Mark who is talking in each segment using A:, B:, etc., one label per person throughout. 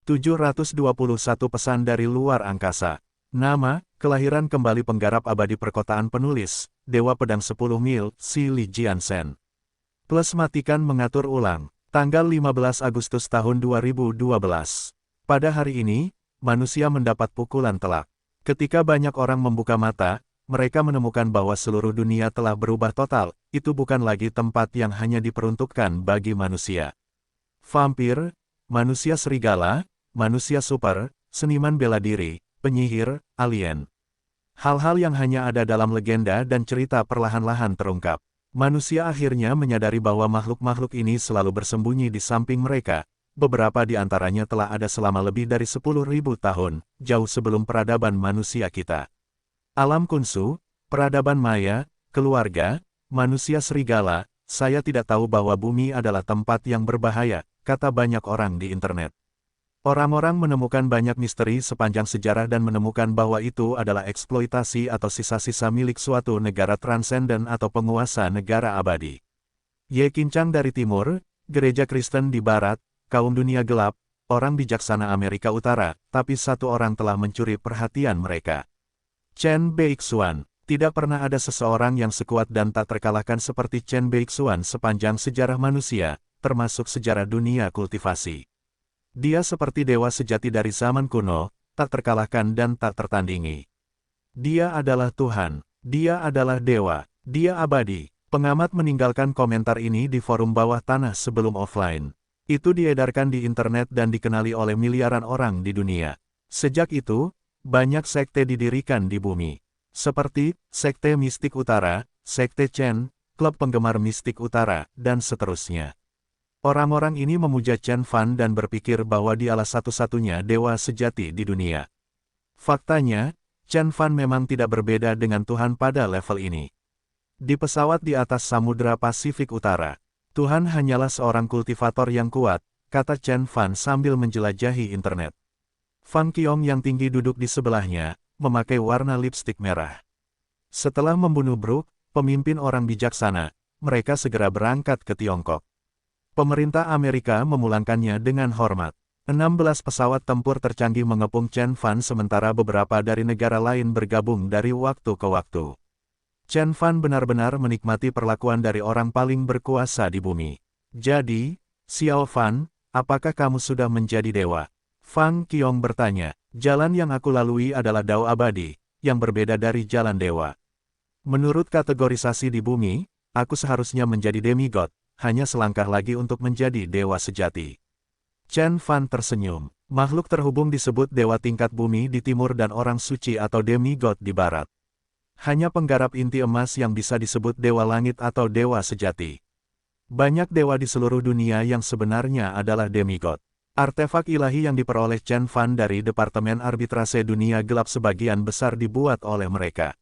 A: 721 pesan dari luar angkasa. Nama, kelahiran kembali penggarap abadi perkotaan penulis, Dewa Pedang 10 Mil, Si Li Jiansen. Plus matikan mengatur ulang. Tanggal 15 Agustus tahun 2012. Pada hari ini, manusia mendapat pukulan telak. Ketika banyak orang membuka mata, mereka menemukan bahwa seluruh dunia telah berubah total, itu bukan lagi tempat yang hanya diperuntukkan bagi manusia. Vampir, manusia serigala, manusia super, seniman bela diri, penyihir, alien. Hal-hal yang hanya ada dalam legenda dan cerita perlahan-lahan terungkap. Manusia akhirnya menyadari bahwa makhluk-makhluk ini selalu bersembunyi di samping mereka. Beberapa di antaranya telah ada selama lebih dari 10.000 tahun, jauh sebelum peradaban manusia kita. Alam Kunsu, peradaban Maya, keluarga, manusia serigala, saya tidak tahu bahwa bumi adalah tempat yang berbahaya, kata banyak orang di internet. Orang-orang menemukan banyak misteri sepanjang sejarah dan menemukan bahwa itu adalah eksploitasi atau sisa-sisa milik suatu negara transenden atau penguasa negara abadi. Ye Qincang dari timur, gereja Kristen di barat, kaum dunia gelap, orang bijaksana Amerika Utara, tapi satu orang telah mencuri perhatian mereka. Chen Beixuan. Tidak pernah ada seseorang yang sekuat dan tak terkalahkan seperti Chen Beixuan sepanjang sejarah manusia, termasuk sejarah dunia kultivasi. Dia seperti dewa sejati dari zaman kuno, tak terkalahkan dan tak tertandingi. Dia adalah Tuhan, dia adalah dewa, dia abadi. Pengamat meninggalkan komentar ini di forum bawah tanah sebelum offline. Itu diedarkan di internet dan dikenali oleh miliaran orang di dunia. Sejak itu, banyak sekte didirikan di bumi. Seperti, Sekte Mistik Utara, Sekte Chen, Klub Penggemar Mistik Utara, dan seterusnya. Orang-orang ini memuja Chen Fan dan berpikir bahwa dialah satu-satunya dewa sejati di dunia. Faktanya, Chen Fan memang tidak berbeda dengan Tuhan pada level ini. Di pesawat di atas Samudra Pasifik Utara, Tuhan hanyalah seorang kultivator yang kuat, kata Chen Fan sambil menjelajahi internet. Fang Qiong yang tinggi duduk di sebelahnya, memakai warna lipstik merah. Setelah membunuh Brook, pemimpin orang bijaksana, mereka segera berangkat ke Tiongkok. Pemerintah Amerika memulangkannya dengan hormat. 16 pesawat tempur tercanggih mengepung Chen Fan sementara beberapa dari negara lain bergabung dari waktu ke waktu. Chen Fan benar-benar menikmati perlakuan dari orang paling berkuasa di bumi. Jadi, Xiao Fan, apakah kamu sudah menjadi dewa? Fang Qiong bertanya, jalan yang aku lalui adalah dao abadi, yang berbeda dari jalan dewa. Menurut kategorisasi di bumi, aku seharusnya menjadi demigod. Hanya selangkah lagi untuk menjadi dewa sejati. Chen Fan tersenyum. Makhluk terhubung disebut dewa tingkat bumi di timur dan orang suci atau demigod di barat. Hanya penggarap inti emas yang bisa disebut dewa langit atau dewa sejati. Banyak dewa di seluruh dunia yang sebenarnya adalah demigod. Artefak ilahi yang diperoleh Chen Fan dari Departemen Arbitrase Dunia Gelap sebagian besar dibuat oleh mereka.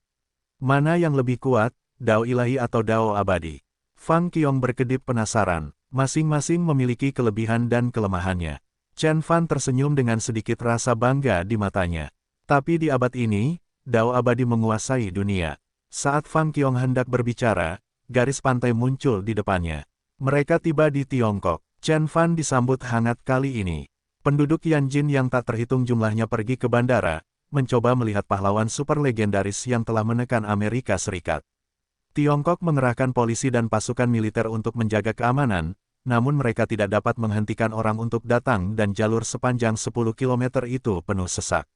A: Mana yang lebih kuat, dao ilahi atau dao abadi? Fang Qiong berkedip penasaran, masing-masing memiliki kelebihan dan kelemahannya. Chen Fan tersenyum dengan sedikit rasa bangga di matanya. Tapi di abad ini, dao abadi menguasai dunia. Saat Fang Qiong hendak berbicara, garis pantai muncul di depannya. Mereka tiba di Tiongkok. Chen Fan disambut hangat kali ini. Penduduk Yanjin yang tak terhitung jumlahnya pergi ke bandara, mencoba melihat pahlawan super legendaris yang telah menekan Amerika Serikat. Tiongkok mengerahkan polisi dan pasukan militer untuk menjaga keamanan, namun mereka tidak dapat menghentikan orang untuk datang dan jalur sepanjang 10 km itu penuh sesak.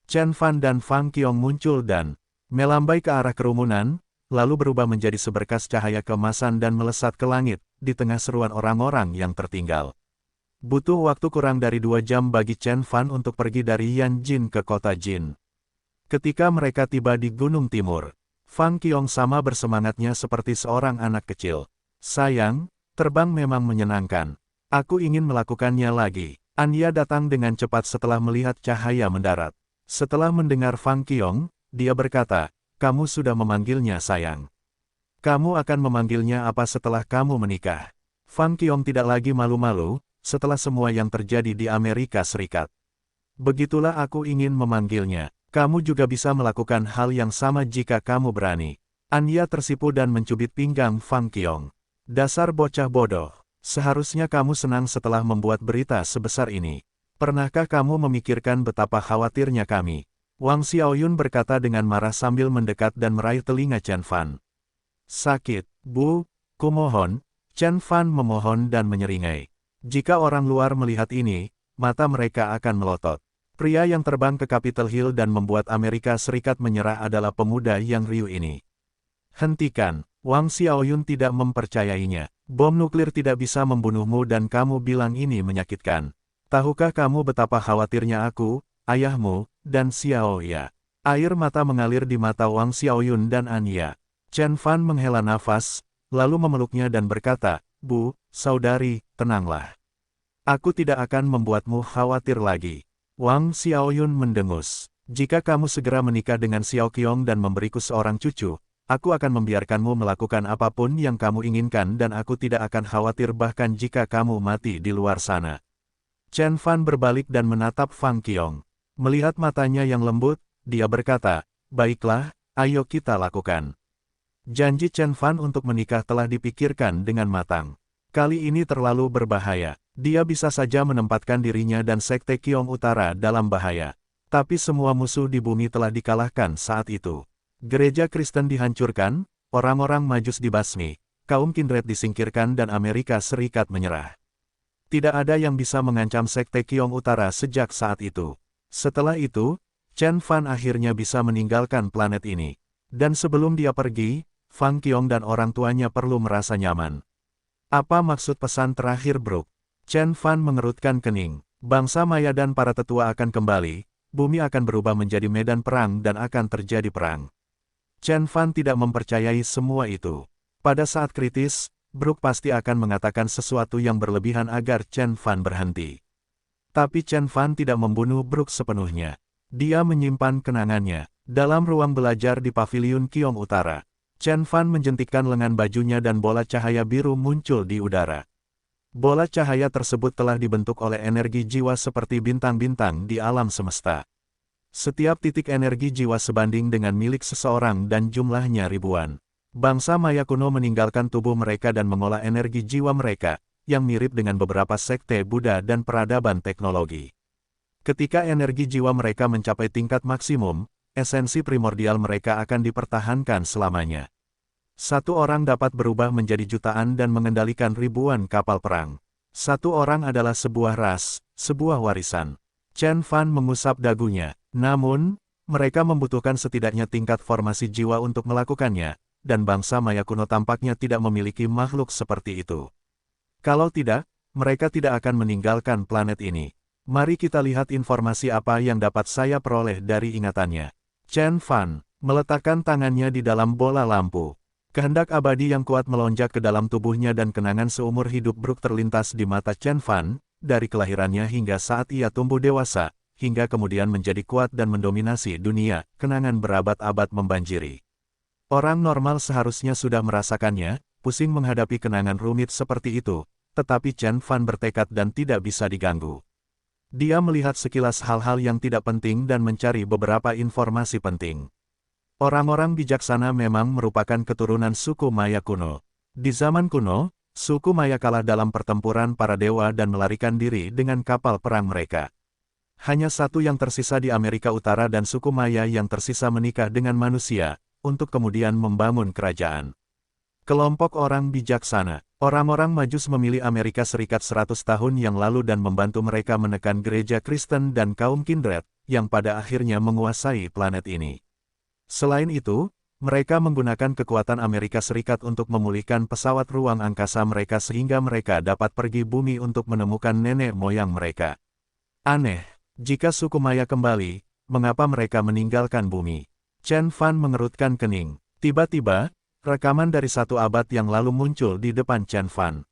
A: Chen Fan dan Fang Qiong muncul dan melambai ke arah kerumunan, lalu berubah menjadi seberkas cahaya keemasan dan melesat ke langit, di tengah seruan orang-orang yang tertinggal. Butuh waktu kurang dari 2 jam bagi Chen Fan untuk pergi dari Yanjin ke kota Jin. Ketika mereka tiba di Gunung Timur, Fang Qiong sama bersemangatnya seperti seorang anak kecil. Sayang, terbang memang menyenangkan. Aku ingin melakukannya lagi. Anya datang dengan cepat setelah melihat cahaya mendarat. Setelah mendengar Fang Qiong, dia berkata, kamu sudah memanggilnya sayang. Kamu akan memanggilnya apa setelah kamu menikah? Fang Qiong tidak lagi malu-malu, setelah semua yang terjadi di Amerika Serikat. Begitulah aku ingin memanggilnya. Kamu juga bisa melakukan hal yang sama jika kamu berani. Anya tersipu dan mencubit pinggang Fang Qiong. Dasar bocah bodoh. Seharusnya kamu senang setelah membuat berita sebesar ini. Pernahkah kamu memikirkan betapa khawatirnya kami? Wang Xiaoyun berkata dengan marah sambil mendekat dan meraih telinga Chen Fan. Sakit, Bu, kumohon, Chen Fan memohon dan menyeringai. Jika orang luar melihat ini, mata mereka akan melotot. Pria yang terbang ke Capitol Hill dan membuat Amerika Serikat menyerah adalah pemuda yang riuh ini. Hentikan, Wang Xiaoyun tidak mempercayainya. Bom nuklir tidak bisa membunuhmu dan kamu bilang ini menyakitkan. Tahukah kamu betapa khawatirnya aku, ayahmu, dan Xiaoya? Air mata mengalir di mata Wang Xiaoyun dan Anya. Chen Fan menghela nafas, lalu memeluknya dan berkata, Bu, saudari, tenanglah. Aku tidak akan membuatmu khawatir lagi. Wang Xiaoyun mendengus. Jika kamu segera menikah dengan Xiao Qiong dan memberiku seorang cucu, aku akan membiarkanmu melakukan apapun yang kamu inginkan dan aku tidak akan khawatir bahkan jika kamu mati di luar sana. Chen Fan berbalik dan menatap Fang Qiong. Melihat matanya yang lembut, dia berkata, baiklah, ayo kita lakukan. Janji Chen Fan untuk menikah telah dipikirkan dengan matang. Kali ini terlalu berbahaya. Dia bisa saja menempatkan dirinya dan Sekte Qiong Utara dalam bahaya. Tapi semua musuh di bumi telah dikalahkan saat itu. Gereja Kristen dihancurkan, orang-orang Majus dibasmi, kaum Kindred disingkirkan dan Amerika Serikat menyerah. Tidak ada yang bisa mengancam Sekte Qiong Utara sejak saat itu. Setelah itu, Chen Fan akhirnya bisa meninggalkan planet ini. Dan sebelum dia pergi, Fang Qiong dan orang tuanya perlu merasa nyaman. Apa maksud pesan terakhir Brook? Chen Fan mengerutkan kening. Bangsa Maya dan para tetua akan kembali, bumi akan berubah menjadi medan perang dan akan terjadi perang. Chen Fan tidak mempercayai semua itu. Pada saat kritis, Brook pasti akan mengatakan sesuatu yang berlebihan agar Chen Fan berhenti. Tapi Chen Fan tidak membunuh Brook sepenuhnya. Dia menyimpan kenangannya. Dalam ruang belajar di Paviliun Qiong Utara, Chen Fan menjentikkan lengan bajunya dan bola cahaya biru muncul di udara. Bola cahaya tersebut telah dibentuk oleh energi jiwa seperti bintang-bintang di alam semesta. Setiap titik energi jiwa sebanding dengan milik seseorang dan jumlahnya ribuan. Bangsa Maya kuno meninggalkan tubuh mereka dan mengolah energi jiwa mereka, yang mirip dengan beberapa sekte Buddha dan peradaban teknologi. Ketika energi jiwa mereka mencapai tingkat maksimum, esensi primordial mereka akan dipertahankan selamanya. Satu orang dapat berubah menjadi jutaan dan mengendalikan ribuan kapal perang. Satu orang adalah sebuah ras, sebuah warisan. Chen Fan mengusap dagunya. Namun, mereka membutuhkan setidaknya tingkat formasi jiwa untuk melakukannya, dan bangsa Maya kuno tampaknya tidak memiliki makhluk seperti itu. Kalau tidak, mereka tidak akan meninggalkan planet ini. Mari kita lihat informasi apa yang dapat saya peroleh dari ingatannya. Chen Fan meletakkan tangannya di dalam bola lampu. Kehendak abadi yang kuat melonjak ke dalam tubuhnya dan kenangan seumur hidup Brook terlintas di mata Chen Fan, dari kelahirannya hingga saat ia tumbuh dewasa, hingga kemudian menjadi kuat dan mendominasi dunia, kenangan berabad-abad membanjiri. Orang normal seharusnya sudah merasakannya, pusing menghadapi kenangan rumit seperti itu, tetapi Chen Fan bertekad dan tidak bisa diganggu. Dia melihat sekilas hal-hal yang tidak penting dan mencari beberapa informasi penting. Orang-orang bijaksana memang merupakan keturunan suku Maya kuno. Di zaman kuno, suku Maya kalah dalam pertempuran para dewa dan melarikan diri dengan kapal perang mereka. Hanya satu yang tersisa di Amerika Utara dan suku Maya yang tersisa menikah dengan manusia, untuk kemudian membangun kerajaan. Kelompok orang bijaksana, orang-orang Majus memilih Amerika Serikat 100 tahun yang lalu dan membantu mereka menekan gereja Kristen dan kaum Kindred, yang pada akhirnya menguasai planet ini. Selain itu, mereka menggunakan kekuatan Amerika Serikat untuk memulihkan pesawat ruang angkasa mereka sehingga mereka dapat pergi bumi untuk menemukan nenek moyang mereka. Aneh. Jika suku Maya kembali, mengapa mereka meninggalkan bumi? Chen Fan mengerutkan kening. Tiba-tiba, rekaman dari 1 abad yang lalu muncul di depan Chen Fan.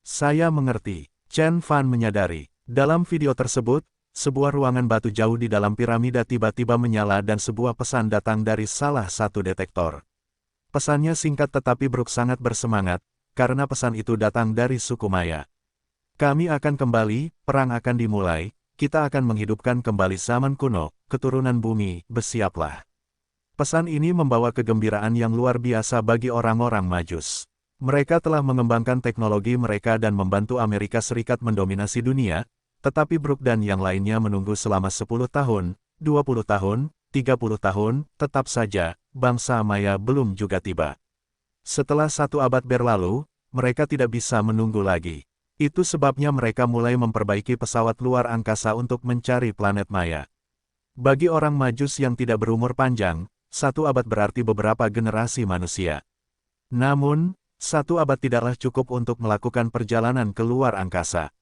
A: Saya mengerti. Chen Fan menyadari. Dalam video tersebut, sebuah ruangan batu jauh di dalam piramida tiba-tiba menyala dan sebuah pesan datang dari salah satu detektor. Pesannya singkat tetapi Brook sangat bersemangat, karena pesan itu datang dari suku Maya. Kami akan kembali, perang akan dimulai. Kita akan menghidupkan kembali zaman kuno, keturunan bumi, bersiaplah. Pesan ini membawa kegembiraan yang luar biasa bagi orang-orang Majus. Mereka telah mengembangkan teknologi mereka dan membantu Amerika Serikat mendominasi dunia, Tetapi Brook dan yang lainnya menunggu selama 10 tahun, 20 tahun, 30 tahun, tetap saja, bangsa Maya belum juga tiba. Setelah 1 abad berlalu, mereka tidak bisa menunggu lagi. Itu sebabnya mereka mulai memperbaiki pesawat luar angkasa untuk mencari planet Maya. Bagi orang Majus yang tidak berumur panjang, 1 abad berarti beberapa generasi manusia. Namun, 1 abad tidaklah cukup untuk melakukan perjalanan ke luar angkasa.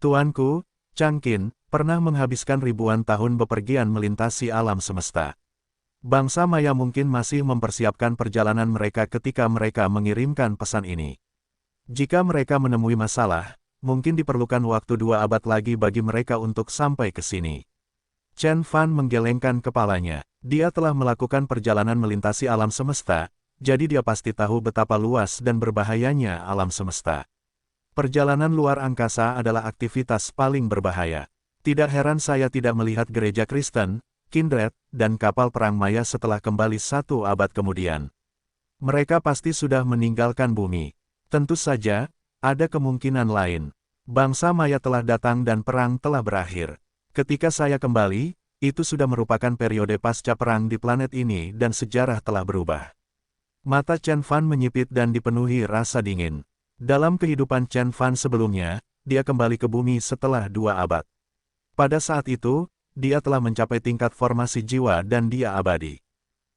A: Tuanku, Changqin, pernah menghabiskan ribuan tahun bepergian melintasi alam semesta. Bangsa Maya mungkin masih mempersiapkan perjalanan mereka ketika mereka mengirimkan pesan ini. Jika mereka menemui masalah, mungkin diperlukan waktu 2 abad lagi bagi mereka untuk sampai ke sini. Chen Fan menggelengkan kepalanya. Dia telah melakukan perjalanan melintasi alam semesta, jadi dia pasti tahu betapa luas dan berbahayanya alam semesta. Perjalanan luar angkasa adalah aktivitas paling berbahaya. Tidak heran saya tidak melihat gereja Kristen, Kindred, dan kapal perang Maya setelah kembali 1 abad kemudian. Mereka pasti sudah meninggalkan bumi. Tentu saja, ada kemungkinan lain. Bangsa Maya telah datang dan perang telah berakhir. Ketika saya kembali, itu sudah merupakan periode pasca perang di planet ini dan sejarah telah berubah. Mata Chen Fan menyipit dan dipenuhi rasa dingin. Dalam kehidupan Chen Fan sebelumnya, dia kembali ke bumi setelah 2 abad. Pada saat itu, dia telah mencapai tingkat formasi jiwa dan dia abadi.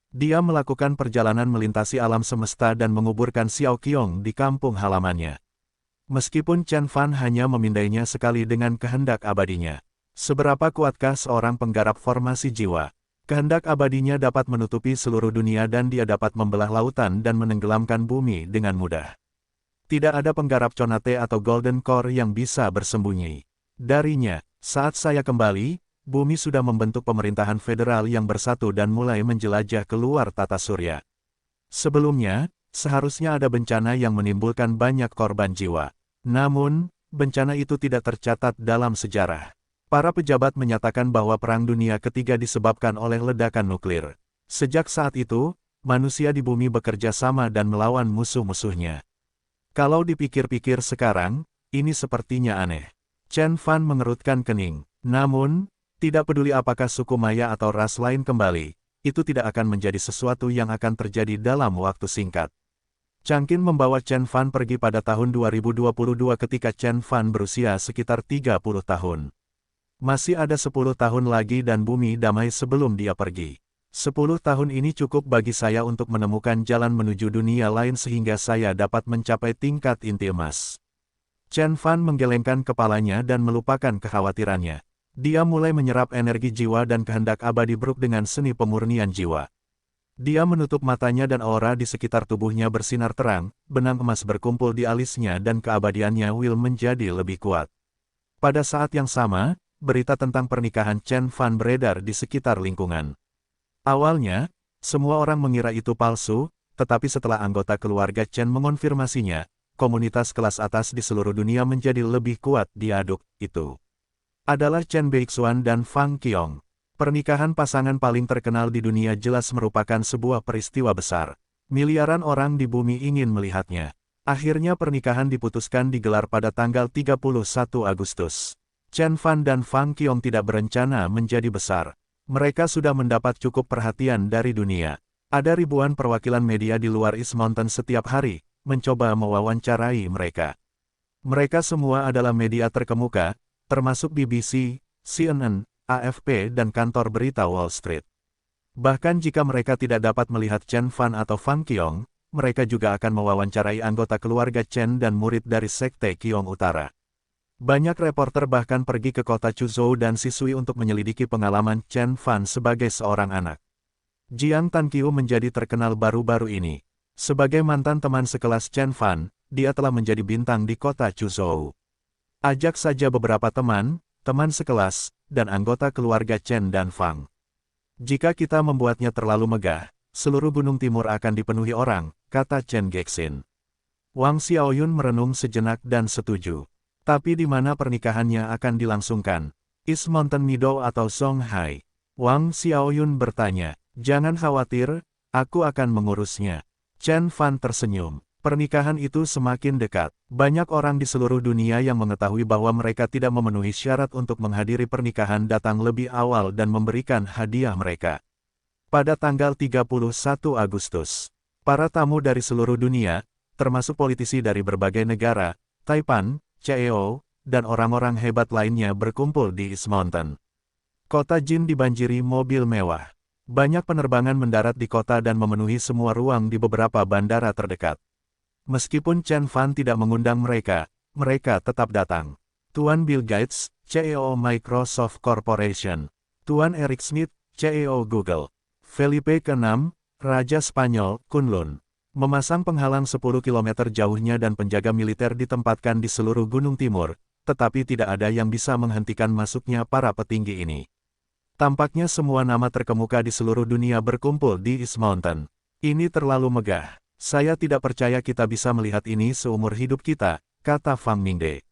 A: Dia melakukan perjalanan melintasi alam semesta dan menguburkan Xiao Qiong di kampung halamannya. Meskipun Chen Fan hanya memindainya sekali dengan kehendak abadinya. Seberapa kuatkah seorang penggarap formasi jiwa? Kehendak abadinya dapat menutupi seluruh dunia dan dia dapat membelah lautan dan menenggelamkan bumi dengan mudah. Tidak ada penggarap Conate atau Golden Core yang bisa bersembunyi darinya. Saat saya kembali, bumi sudah membentuk pemerintahan federal yang bersatu dan mulai menjelajah keluar tata surya. Sebelumnya, seharusnya ada bencana yang menimbulkan banyak korban jiwa. Namun, bencana itu tidak tercatat dalam sejarah. Para pejabat menyatakan bahwa Perang Dunia Ketiga disebabkan oleh ledakan nuklir. Sejak saat itu, manusia di bumi bekerja sama dan melawan musuh-musuhnya. Kalau dipikir-pikir sekarang, ini sepertinya aneh. Chen Fan mengerutkan kening. Namun, tidak peduli apakah suku Maya atau ras lain kembali, itu tidak akan menjadi sesuatu yang akan terjadi dalam waktu singkat. Changqin membawa Chen Fan pergi pada tahun 2022 ketika Chen Fan berusia sekitar 30 tahun. Masih ada 10 tahun lagi dan bumi damai sebelum dia pergi. 10 tahun ini cukup bagi saya untuk menemukan jalan menuju dunia lain sehingga saya dapat mencapai tingkat inti emas. Chen Fan menggelengkan kepalanya dan melupakan kekhawatirannya. Dia mulai menyerap energi jiwa dan kehendak abadi Brook dengan seni pemurnian jiwa. Dia menutup matanya dan aura di sekitar tubuhnya bersinar terang, benang emas berkumpul di alisnya dan keabadiannya will menjadi lebih kuat. Pada saat yang sama, berita tentang pernikahan Chen Fan beredar di sekitar lingkungan. Awalnya, semua orang mengira itu palsu, tetapi setelah anggota keluarga Chen mengonfirmasinya, komunitas kelas atas di seluruh dunia menjadi lebih kuat diaduk itu. Adalah Chen Beixuan dan Fang Qiong. Pernikahan pasangan paling terkenal di dunia jelas merupakan sebuah peristiwa besar. Miliaran orang di bumi ingin melihatnya. Akhirnya pernikahan diputuskan digelar pada tanggal 31 Agustus. Chen Fan dan Fang Qiong tidak berencana menjadi besar. Mereka sudah mendapat cukup perhatian dari dunia. Ada ribuan perwakilan media di luar East Mountain setiap hari, mencoba mewawancarai mereka. Mereka semua adalah media terkemuka, termasuk BBC, CNN, AFP dan kantor berita Wall Street. Bahkan jika mereka tidak dapat melihat Chen Fan atau Fang Qiong, mereka juga akan mewawancarai anggota keluarga Chen dan murid dari Sekte Qiong Utara. Banyak reporter bahkan pergi ke kota Chuzhou dan Sisui untuk menyelidiki pengalaman Chen Fan sebagai seorang anak. Jiang Tanqiu menjadi terkenal baru-baru ini. Sebagai mantan teman sekelas Chen Fan, dia telah menjadi bintang di kota Chuzhou. Ajak saja beberapa teman sekelas, dan anggota keluarga Chen dan Fang. Jika kita membuatnya terlalu megah, seluruh Gunung Timur akan dipenuhi orang, kata Chen Gexin. Wang Xiaoyun merenung sejenak dan setuju. Tapi di mana pernikahannya akan dilangsungkan? East Mountain Meadow atau Songhai? Wang Xiaoyun bertanya. Jangan khawatir, aku akan mengurusnya. Chen Fan tersenyum. Pernikahan itu semakin dekat. Banyak orang di seluruh dunia yang mengetahui bahwa mereka tidak memenuhi syarat untuk menghadiri pernikahan datang lebih awal dan memberikan hadiah mereka. Pada tanggal 31 Agustus, para tamu dari seluruh dunia, termasuk politisi dari berbagai negara, Taipan, CEO, dan orang-orang hebat lainnya berkumpul di East Mountain. Kota Jin dibanjiri mobil mewah. Banyak penerbangan mendarat di kota dan memenuhi semua ruang di beberapa bandara terdekat. Meskipun Chen Fan tidak mengundang mereka, mereka tetap datang. Tuan Bill Gates, CEO Microsoft Corporation. Tuan Eric Schmidt, CEO Google. Felipe ke-6, Raja Spanyol, Kunlun. Memasang penghalang 10 km jauhnya dan penjaga militer ditempatkan di seluruh Gunung Timur, tetapi tidak ada yang bisa menghentikan masuknya para petinggi ini. Tampaknya semua nama terkemuka di seluruh dunia berkumpul di East Mountain. Ini terlalu megah. Saya tidak percaya kita bisa melihat ini seumur hidup kita, kata Fang Mingde.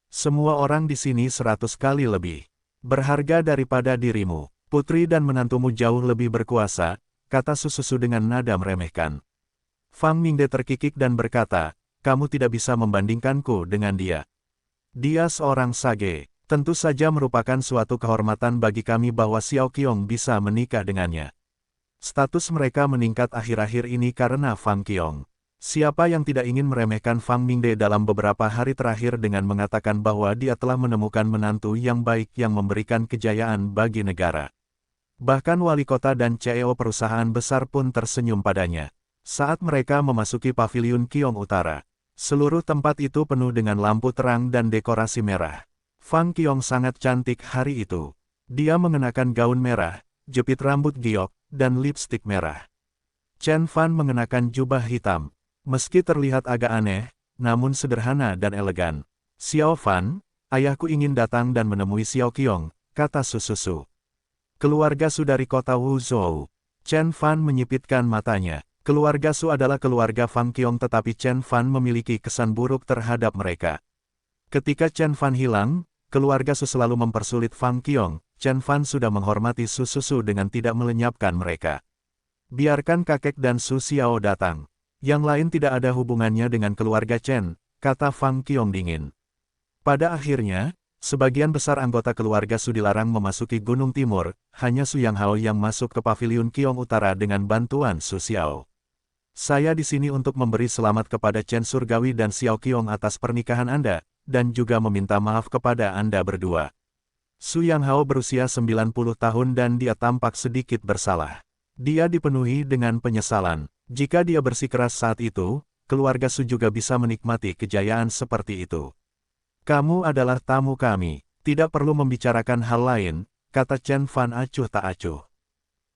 A: Semua orang di sini 100 kali lebih berharga daripada dirimu. Putri dan menantumu jauh lebih berkuasa, kata Sususu dengan nada meremehkan. Fang Mingde terkikik dan berkata, kamu tidak bisa membandingkanku dengan dia. Dia seorang sage. Tentu saja merupakan suatu kehormatan bagi kami bahwa Xiao Qiong bisa menikah dengannya. Status mereka meningkat akhir-akhir ini karena Fang Qiong. Siapa yang tidak ingin meremehkan Fang Mingde dalam beberapa hari terakhir dengan mengatakan bahwa dia telah menemukan menantu yang baik yang memberikan kejayaan bagi negara. Bahkan wali kota dan CEO perusahaan besar pun tersenyum padanya. Saat mereka memasuki paviliun Qiong Utara, seluruh tempat itu penuh dengan lampu terang dan dekorasi merah. Fang Qiong sangat cantik hari itu. Dia mengenakan gaun merah, jepit rambut giok, dan lipstik merah. Chen Fan mengenakan jubah hitam. Meski terlihat agak aneh, namun sederhana dan elegan. Xiao Fan, ayahku ingin datang dan menemui Xiao Qiong, kata Sususu. Keluarga Su dari kota Wuzhou. Chen Fan menyipitkan matanya. Keluarga Su adalah keluarga Fang Qiong tetapi Chen Fan memiliki kesan buruk terhadap mereka. Ketika Chen Fan hilang, keluarga Su selalu mempersulit Fang Qiong. Chen Fan sudah menghormati Sususu dengan tidak melenyapkan mereka. Biarkan kakek dan Su Xiao datang. Yang lain tidak ada hubungannya dengan keluarga Chen, kata Fang Qiong dingin. Pada akhirnya, sebagian besar anggota keluarga Su dilarang memasuki Gunung Timur, hanya Su Yang Hao yang masuk ke paviliun Qiong Utara dengan bantuan Su Xiao. Saya di sini untuk memberi selamat kepada Chen Surgawi dan Xiao Qiong atas pernikahan Anda, dan juga meminta maaf kepada Anda berdua. Su Yang Hao berusia 90 tahun dan dia tampak sedikit bersalah. Dia dipenuhi dengan penyesalan. Jika dia bersikeras saat itu, keluarga Su juga bisa menikmati kejayaan seperti itu. Kamu adalah tamu kami, tidak perlu membicarakan hal lain, kata Chen Fan acuh tak acuh.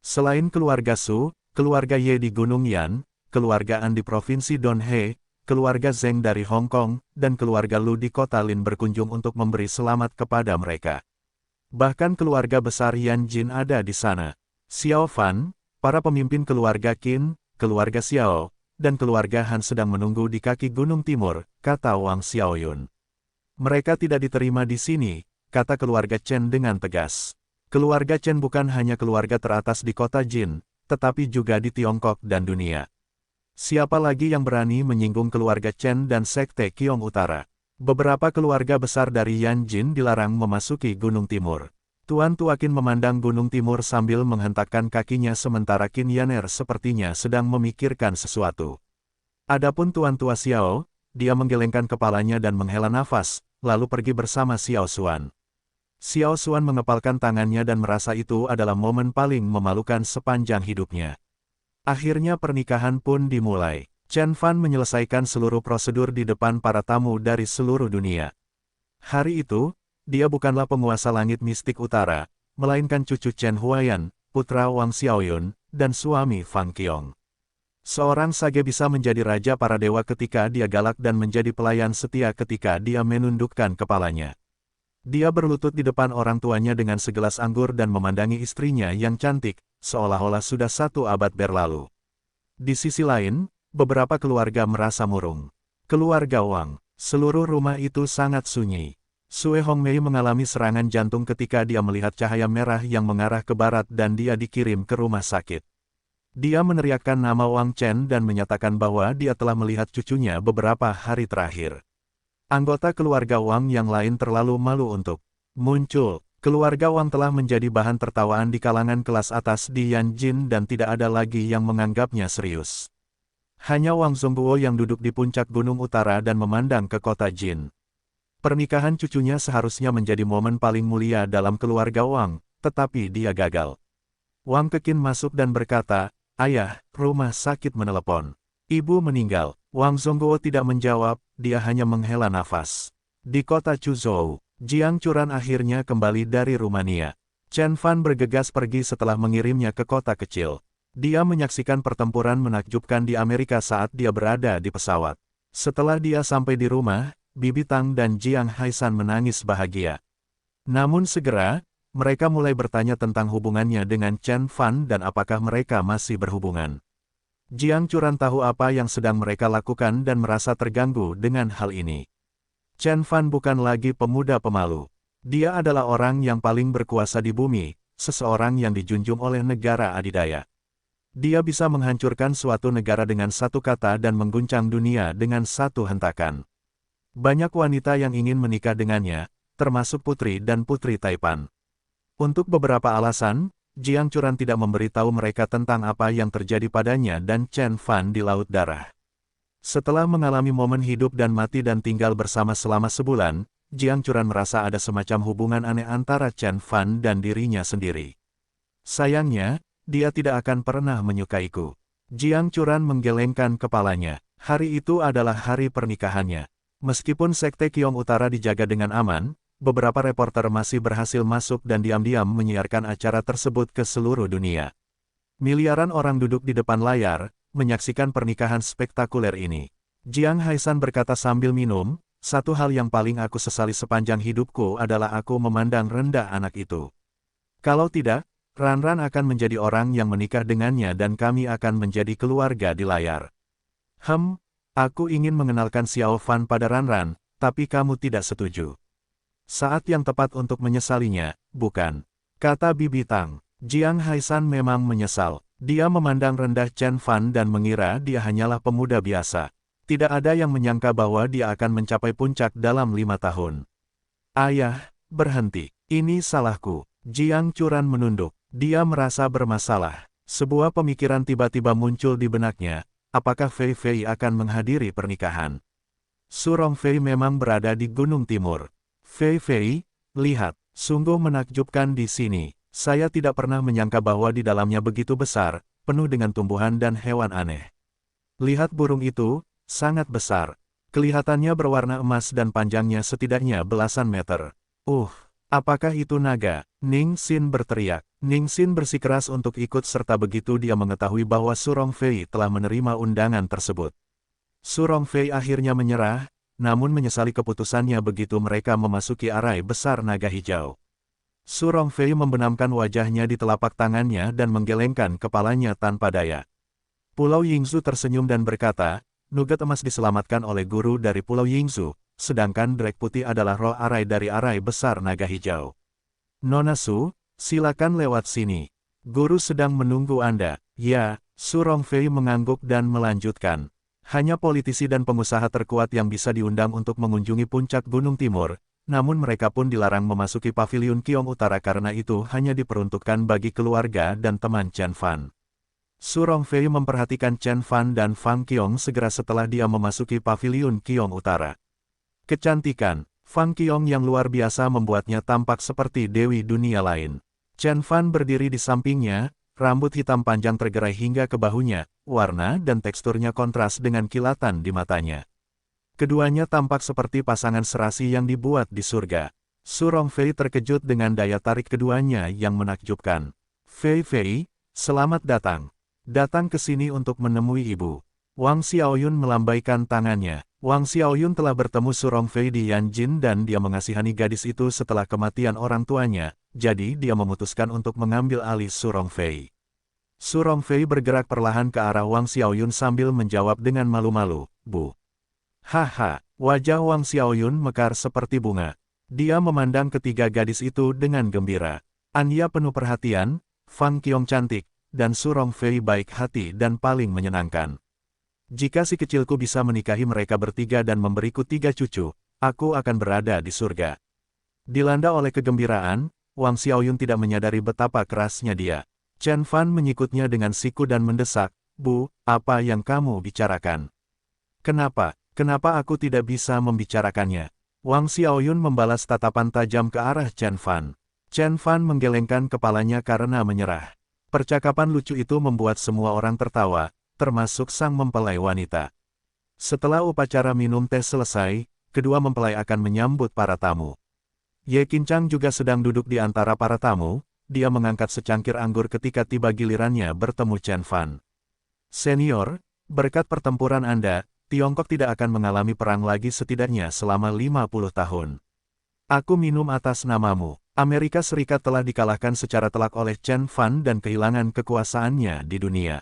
A: Selain keluarga Su, keluarga Ye di Gunung Yan, keluarga An di Provinsi Donhe, keluarga Zheng dari Hong Kong, dan keluarga Lu di kota Lin berkunjung untuk memberi selamat kepada mereka. Bahkan keluarga besar Yan Jin ada di sana. Xiao Fan, para pemimpin keluarga Qin, keluarga Xiao, dan keluarga Han sedang menunggu di kaki Gunung Timur, kata Wang Xiaoyun. Mereka tidak diterima di sini, kata keluarga Chen dengan tegas. Keluarga Chen bukan hanya keluarga teratas di kota Jin, tetapi juga di Tiongkok dan dunia. Siapa lagi yang berani menyinggung keluarga Chen dan Sekte Qiong Utara? Beberapa keluarga besar dari Yan Jin dilarang memasuki Gunung Timur. Tuan Tua Qin memandang Gunung Timur sambil menghentakkan kakinya sementara Qin Yaner sepertinya sedang memikirkan sesuatu. Adapun Tuan Tua Xiao, dia menggelengkan kepalanya dan menghela nafas, lalu pergi bersama Xiao Xuan. Xiao Xuan mengepalkan tangannya dan merasa itu adalah momen paling memalukan sepanjang hidupnya. Akhirnya pernikahan pun dimulai. Chen Fan menyelesaikan seluruh prosedur di depan para tamu dari seluruh dunia. Hari itu, dia bukanlah penguasa langit mistik utara, melainkan cucu Chen Huaiyan, putra Wang Xiaoyun, dan suami Fang Qiong. Seorang sage bisa menjadi raja para dewa ketika dia galak dan menjadi pelayan setia ketika dia menundukkan kepalanya. Dia berlutut di depan orang tuanya dengan segelas anggur dan memandangi istrinya yang cantik, seolah-olah sudah 1 abad berlalu. Di sisi lain, beberapa keluarga merasa murung. Keluarga Wang, seluruh rumah itu sangat sunyi. Sue Hongmei mengalami serangan jantung ketika dia melihat cahaya merah yang mengarah ke barat dan dia dikirim ke rumah sakit. Dia meneriakkan nama Wang Chen dan menyatakan bahwa dia telah melihat cucunya beberapa hari terakhir. Anggota keluarga Wang yang lain terlalu malu untuk muncul. Keluarga Wang telah menjadi bahan tertawaan di kalangan kelas atas di Yanjin dan tidak ada lagi yang menganggapnya serius. Hanya Wang Zongguo yang duduk di puncak gunung utara dan memandang ke kota Jin. Pernikahan cucunya seharusnya menjadi momen paling mulia dalam keluarga Wang, tetapi dia gagal. Wang Keqin masuk dan berkata, "Ayah, rumah sakit menelepon. Ibu meninggal." Wang Zongguo tidak menjawab, dia hanya menghela nafas. Di kota Chuzhou, Jiang Churan akhirnya kembali dari Rumania. Chen Fan bergegas pergi setelah mengirimnya ke kota kecil. Dia menyaksikan pertempuran menakjubkan di Amerika saat dia berada di pesawat. Setelah dia sampai di rumah, Bibi Tang dan Jiang Haisan menangis bahagia. Namun segera, mereka mulai bertanya tentang hubungannya dengan Chen Fan dan apakah mereka masih berhubungan. Jiang Churan tahu apa yang sedang mereka lakukan dan merasa terganggu dengan hal ini. Chen Fan bukan lagi pemuda pemalu. Dia adalah orang yang paling berkuasa di bumi, seseorang yang dijunjung oleh negara adidaya. Dia bisa menghancurkan suatu negara dengan satu kata dan mengguncang dunia dengan satu hentakan. Banyak wanita yang ingin menikah dengannya, termasuk putri dan putri Taipan. Untuk beberapa alasan, Jiang Churan tidak memberitahu mereka tentang apa yang terjadi padanya dan Chen Fan di Laut Darah. Setelah mengalami momen hidup dan mati dan tinggal bersama selama sebulan, Jiang Churan merasa ada semacam hubungan aneh antara Chen Fan dan dirinya sendiri. Sayangnya, dia tidak akan pernah menyukaiku. Jiang Churan menggelengkan kepalanya. Hari itu adalah hari pernikahannya. Meskipun Sekte Qiong Utara dijaga dengan aman, beberapa reporter masih berhasil masuk dan diam-diam menyiarkan acara tersebut ke seluruh dunia. Miliaran orang duduk di depan layar, menyaksikan pernikahan spektakuler ini. Jiang Haisan berkata sambil minum, "Satu hal yang paling aku sesali sepanjang hidupku adalah aku memandang rendah anak itu. Kalau tidak, Ranran akan menjadi orang yang menikah dengannya dan kami akan menjadi keluarga di layar." Aku ingin mengenalkan Xiao Fan pada Ranran, tapi kamu tidak setuju. Saat yang tepat untuk menyesalinya, bukan? Kata Bibi Tang. Jiang Haisan memang menyesal. Dia memandang rendah Chen Fan dan mengira dia hanyalah pemuda biasa. Tidak ada yang menyangka bahwa dia akan mencapai puncak dalam 5 tahun. "Ayah, berhenti. Ini salahku." Jiang Churan menunduk. Dia merasa bermasalah. Sebuah pemikiran tiba-tiba muncul di benaknya. Apakah Fei Fei akan menghadiri pernikahan? Su Rongfei memang berada di Gunung Timur. Fei Fei, lihat, sungguh menakjubkan di sini. Saya tidak pernah menyangka bahwa di dalamnya begitu besar, penuh dengan tumbuhan dan hewan aneh. Lihat burung itu, sangat besar. Kelihatannya berwarna emas dan panjangnya setidaknya belasan meter. Apakah itu naga? Ning Xin berteriak. Ning Xin bersikeras untuk ikut serta begitu dia mengetahui bahwa Su Rongfei telah menerima undangan tersebut. Su Rongfei akhirnya menyerah, namun menyesali keputusannya begitu mereka memasuki arai besar naga hijau. Su Rongfei membenamkan wajahnya di telapak tangannya dan menggelengkan kepalanya tanpa daya. Pulau Yingzu tersenyum dan berkata, "Nugat emas diselamatkan oleh guru dari Pulau Yingzu, sedangkan Drek Putih adalah roh arai dari arai besar naga hijau. Nona Su, silakan lewat sini. Guru sedang menunggu Anda." "Ya," Su Rongfei mengangguk dan melanjutkan. Hanya politisi dan pengusaha terkuat yang bisa diundang untuk mengunjungi puncak Gunung Timur, namun mereka pun dilarang memasuki paviliun Qiong Utara karena itu hanya diperuntukkan bagi keluarga dan teman Chen Fan. Su Rongfei memperhatikan Chen Fan dan Fang Qiong segera setelah dia memasuki paviliun Qiong Utara. Kecantikan Fang Qiong yang luar biasa membuatnya tampak seperti dewi dunia lain. Chen Fan berdiri di sampingnya, rambut hitam panjang tergerai hingga ke bahunya, warna dan teksturnya kontras dengan kilatan di matanya. Keduanya tampak seperti pasangan serasi yang dibuat di surga. Su Rongfei terkejut dengan daya tarik keduanya yang menakjubkan. "Fei Fei, selamat datang. Datang ke sini untuk menemui ibu." Wang Xiaoyun melambaikan tangannya. Wang Xiaoyun telah bertemu Su Rongfei di Yanjin dan dia mengasihani gadis itu setelah kematian orang tuanya, jadi dia memutuskan untuk mengambil alih Su Rongfei. Su Rongfei bergerak perlahan ke arah Wang Xiaoyun sambil menjawab dengan malu-malu, "Bu." Haha, wajah Wang Xiaoyun mekar seperti bunga. Dia memandang ketiga gadis itu dengan gembira. "Anya penuh perhatian, Fang Qiong cantik, dan Su Rongfei baik hati dan paling menyenangkan. Jika si kecilku bisa menikahi mereka bertiga dan memberiku 3 cucu, aku akan berada di surga. Dilanda oleh kegembiraan, Wang Xiaoyun tidak menyadari betapa kerasnya dia. Chen Fan menyikutnya dengan siku dan mendesak, "Bu, apa yang kamu bicarakan? Kenapa aku tidak bisa membicarakannya?" Wang Xiaoyun membalas tatapan tajam ke arah Chen Fan. Chen Fan menggelengkan kepalanya karena menyerah. Percakapan lucu itu membuat semua orang tertawa, termasuk sang mempelai wanita. Setelah upacara minum teh selesai, kedua mempelai akan menyambut para tamu. Ye Qincang juga sedang duduk di antara para tamu, dia mengangkat secangkir anggur ketika tiba gilirannya bertemu Chen Fan. "Senior, berkat pertempuran Anda, Tiongkok tidak akan mengalami perang lagi setidaknya selama 50 tahun. Aku minum atas namamu." Amerika Serikat telah dikalahkan secara telak oleh Chen Fan dan kehilangan kekuasaannya di dunia.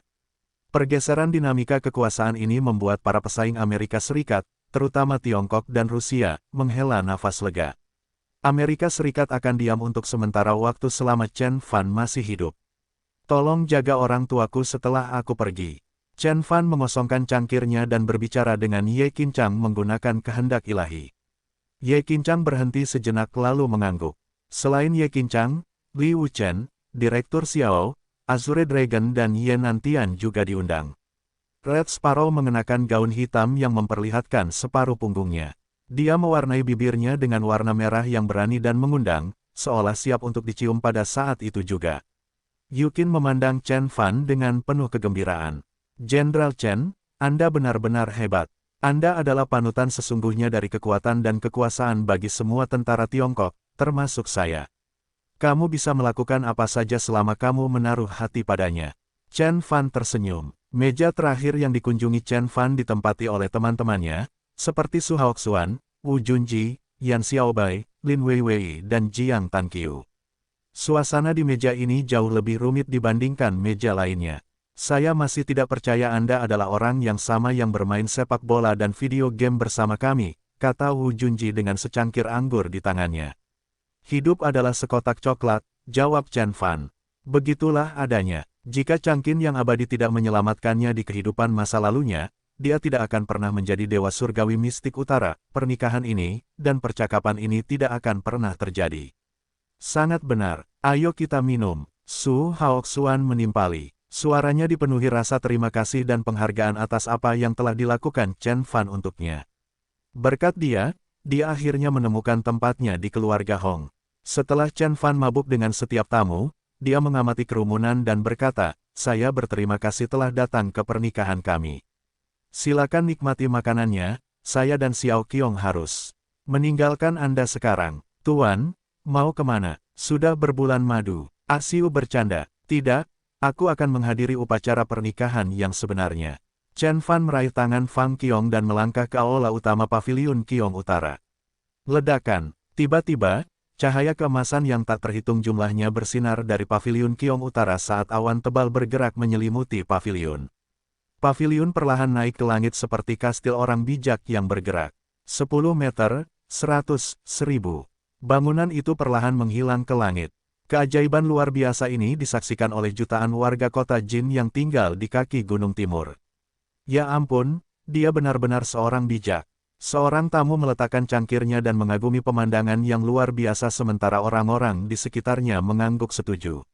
A: Pergeseran dinamika kekuasaan ini membuat para pesaing Amerika Serikat, terutama Tiongkok dan Rusia, menghela nafas lega. Amerika Serikat akan diam untuk sementara waktu selama Chen Fan masih hidup. "Tolong jaga orang tuaku setelah aku pergi." Chen Fan mengosongkan cangkirnya dan berbicara dengan Ye Qincang menggunakan kehendak ilahi. Ye Qincang berhenti sejenak lalu mengangguk. Selain Ye Qincang, Li Wuchen, Direktur Xiao, Azure Dragon dan Ye Nantian juga diundang. Red Sparrow mengenakan gaun hitam yang memperlihatkan separuh punggungnya. Dia mewarnai bibirnya dengan warna merah yang berani dan mengundang, seolah siap untuk dicium pada saat itu juga. Yukin memandang Chen Fan dengan penuh kegembiraan. "Jenderal Chen, Anda benar-benar hebat. Anda adalah panutan sesungguhnya dari kekuatan dan kekuasaan bagi semua tentara Tiongkok, termasuk saya. Kamu bisa melakukan apa saja selama kamu menaruh hati padanya." Chen Fan tersenyum. Meja terakhir yang dikunjungi Chen Fan ditempati oleh teman-temannya, seperti Su Haoxuan, Wu Junji, Yan Xiaobai, Lin Weiwei dan Jiang Tanqiu. Suasana di meja ini jauh lebih rumit dibandingkan meja lainnya. "Saya masih tidak percaya Anda adalah orang yang sama yang bermain sepak bola dan video game bersama kami," kata Wu Junji dengan secangkir anggur di tangannya. "Hidup adalah sekotak coklat," jawab Chen Fan. "Begitulah adanya. Jika Changqin yang abadi tidak menyelamatkannya di kehidupan masa lalunya, dia tidak akan pernah menjadi dewa surgawi mistik utara. Pernikahan ini, dan percakapan ini tidak akan pernah terjadi." "Sangat benar. Ayo kita minum." Su Haoxuan menimpali. Suaranya dipenuhi rasa terima kasih dan penghargaan atas apa yang telah dilakukan Chen Fan untuknya. Berkat dia akhirnya menemukan tempatnya di keluarga Hong. Setelah Chen Fan mabuk dengan setiap tamu, dia mengamati kerumunan dan berkata, "Saya berterima kasih telah datang ke pernikahan kami. Silakan nikmati makanannya, saya dan Xiao Qiong harus meninggalkan Anda sekarang." "Tuan, mau kemana?" "Sudah berbulan madu." Asiu bercanda. "Tidak, aku akan menghadiri upacara pernikahan yang sebenarnya." Chen Fan meraih tangan Fang Qiong dan melangkah ke aula utama Paviliun Qiong Utara. Ledakan. Tiba-tiba, cahaya keemasan yang tak terhitung jumlahnya bersinar dari Paviliun Qiong Utara saat awan tebal bergerak menyelimuti paviliun. Paviliun perlahan naik ke langit seperti kastil orang bijak yang bergerak. 10 meter, 100, 1000. Bangunan itu perlahan menghilang ke langit. Keajaiban luar biasa ini disaksikan oleh jutaan warga kota Jin yang tinggal di kaki Gunung Timur. Ya ampun, dia benar-benar seorang bijak. Seorang tamu meletakkan cangkirnya dan mengagumi pemandangan yang luar biasa sementara orang-orang di sekitarnya mengangguk setuju.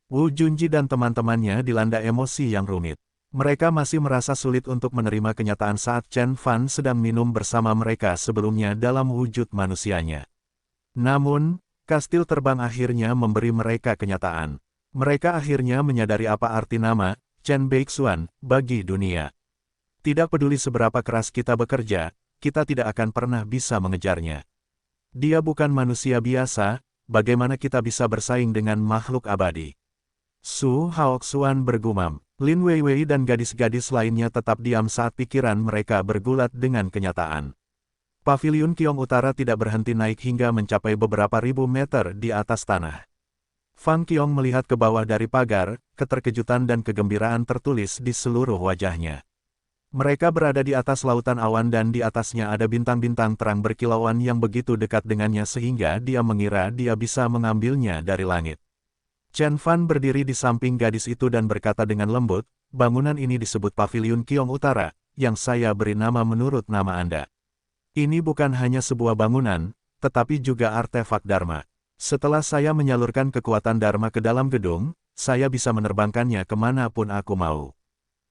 A: Wu Junji dan teman-temannya dilanda emosi yang rumit. Mereka masih merasa sulit untuk menerima kenyataan saat Chen Fan sedang minum bersama mereka sebelumnya dalam wujud manusianya. Namun, kastil terbang akhirnya memberi mereka kenyataan. Mereka akhirnya menyadari apa arti nama Chen Beixuan bagi dunia. Tidak peduli seberapa keras kita bekerja, kita tidak akan pernah bisa mengejarnya. Dia bukan manusia biasa, bagaimana kita bisa bersaing dengan makhluk abadi? Su Haoxuan bergumam. Lin Weiwei dan gadis-gadis lainnya tetap diam saat pikiran mereka bergulat dengan kenyataan. Paviliun Qiong Utara tidak berhenti naik hingga mencapai beberapa ribu meter di atas tanah. Fang Qiong melihat ke bawah dari pagar, keterkejutan dan kegembiraan tertulis di seluruh wajahnya. Mereka berada di atas lautan awan dan di atasnya ada bintang-bintang terang berkilauan yang begitu dekat dengannya sehingga dia mengira dia bisa mengambilnya dari langit. Chen Fan berdiri di samping gadis itu dan berkata dengan lembut, bangunan ini disebut Paviliun Qiong Utara, yang saya beri nama menurut nama Anda. Ini bukan hanya sebuah bangunan, tetapi juga artefak Dharma. Setelah saya menyalurkan kekuatan Dharma ke dalam gedung, saya bisa menerbangkannya kemanapun aku mau.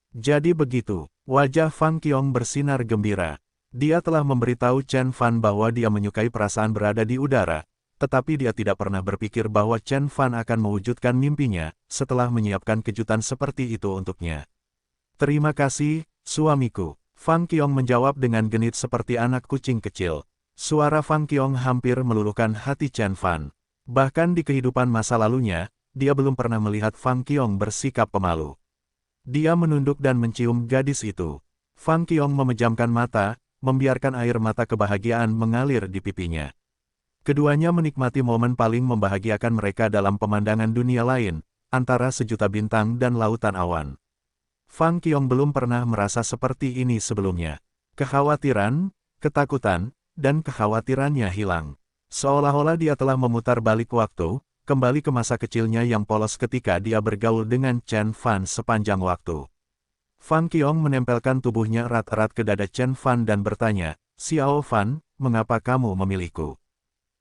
A: Jadi begitu, wajah Fang Qiong bersinar gembira. Dia telah memberitahu Chen Fan bahwa dia menyukai perasaan berada di udara, tetapi dia tidak pernah berpikir bahwa Chen Fan akan mewujudkan mimpinya, setelah menyiapkan kejutan seperti itu untuknya. Terima kasih, suamiku. Fang Qiong menjawab dengan genit seperti anak kucing kecil. Suara Fang Qiong hampir meluluhkan hati Chen Fan. Bahkan di kehidupan masa lalunya, dia belum pernah melihat Fang Qiong bersikap pemalu. Dia menunduk dan mencium gadis itu. Fang Qiong memejamkan mata, membiarkan air mata kebahagiaan mengalir di pipinya. Keduanya menikmati momen paling membahagiakan mereka dalam pemandangan dunia lain, antara sejuta bintang dan lautan awan. Fang Qiong belum pernah merasa seperti ini sebelumnya. Kekhawatiran, ketakutan, dan kekhawatirannya hilang. Seolah-olah dia telah memutar balik waktu, kembali ke masa kecilnya yang polos ketika dia bergaul dengan Chen Fan sepanjang waktu. Fang Qiong menempelkan tubuhnya erat-erat ke dada Chen Fan dan bertanya, Xiao Fan, mengapa kamu memilihku?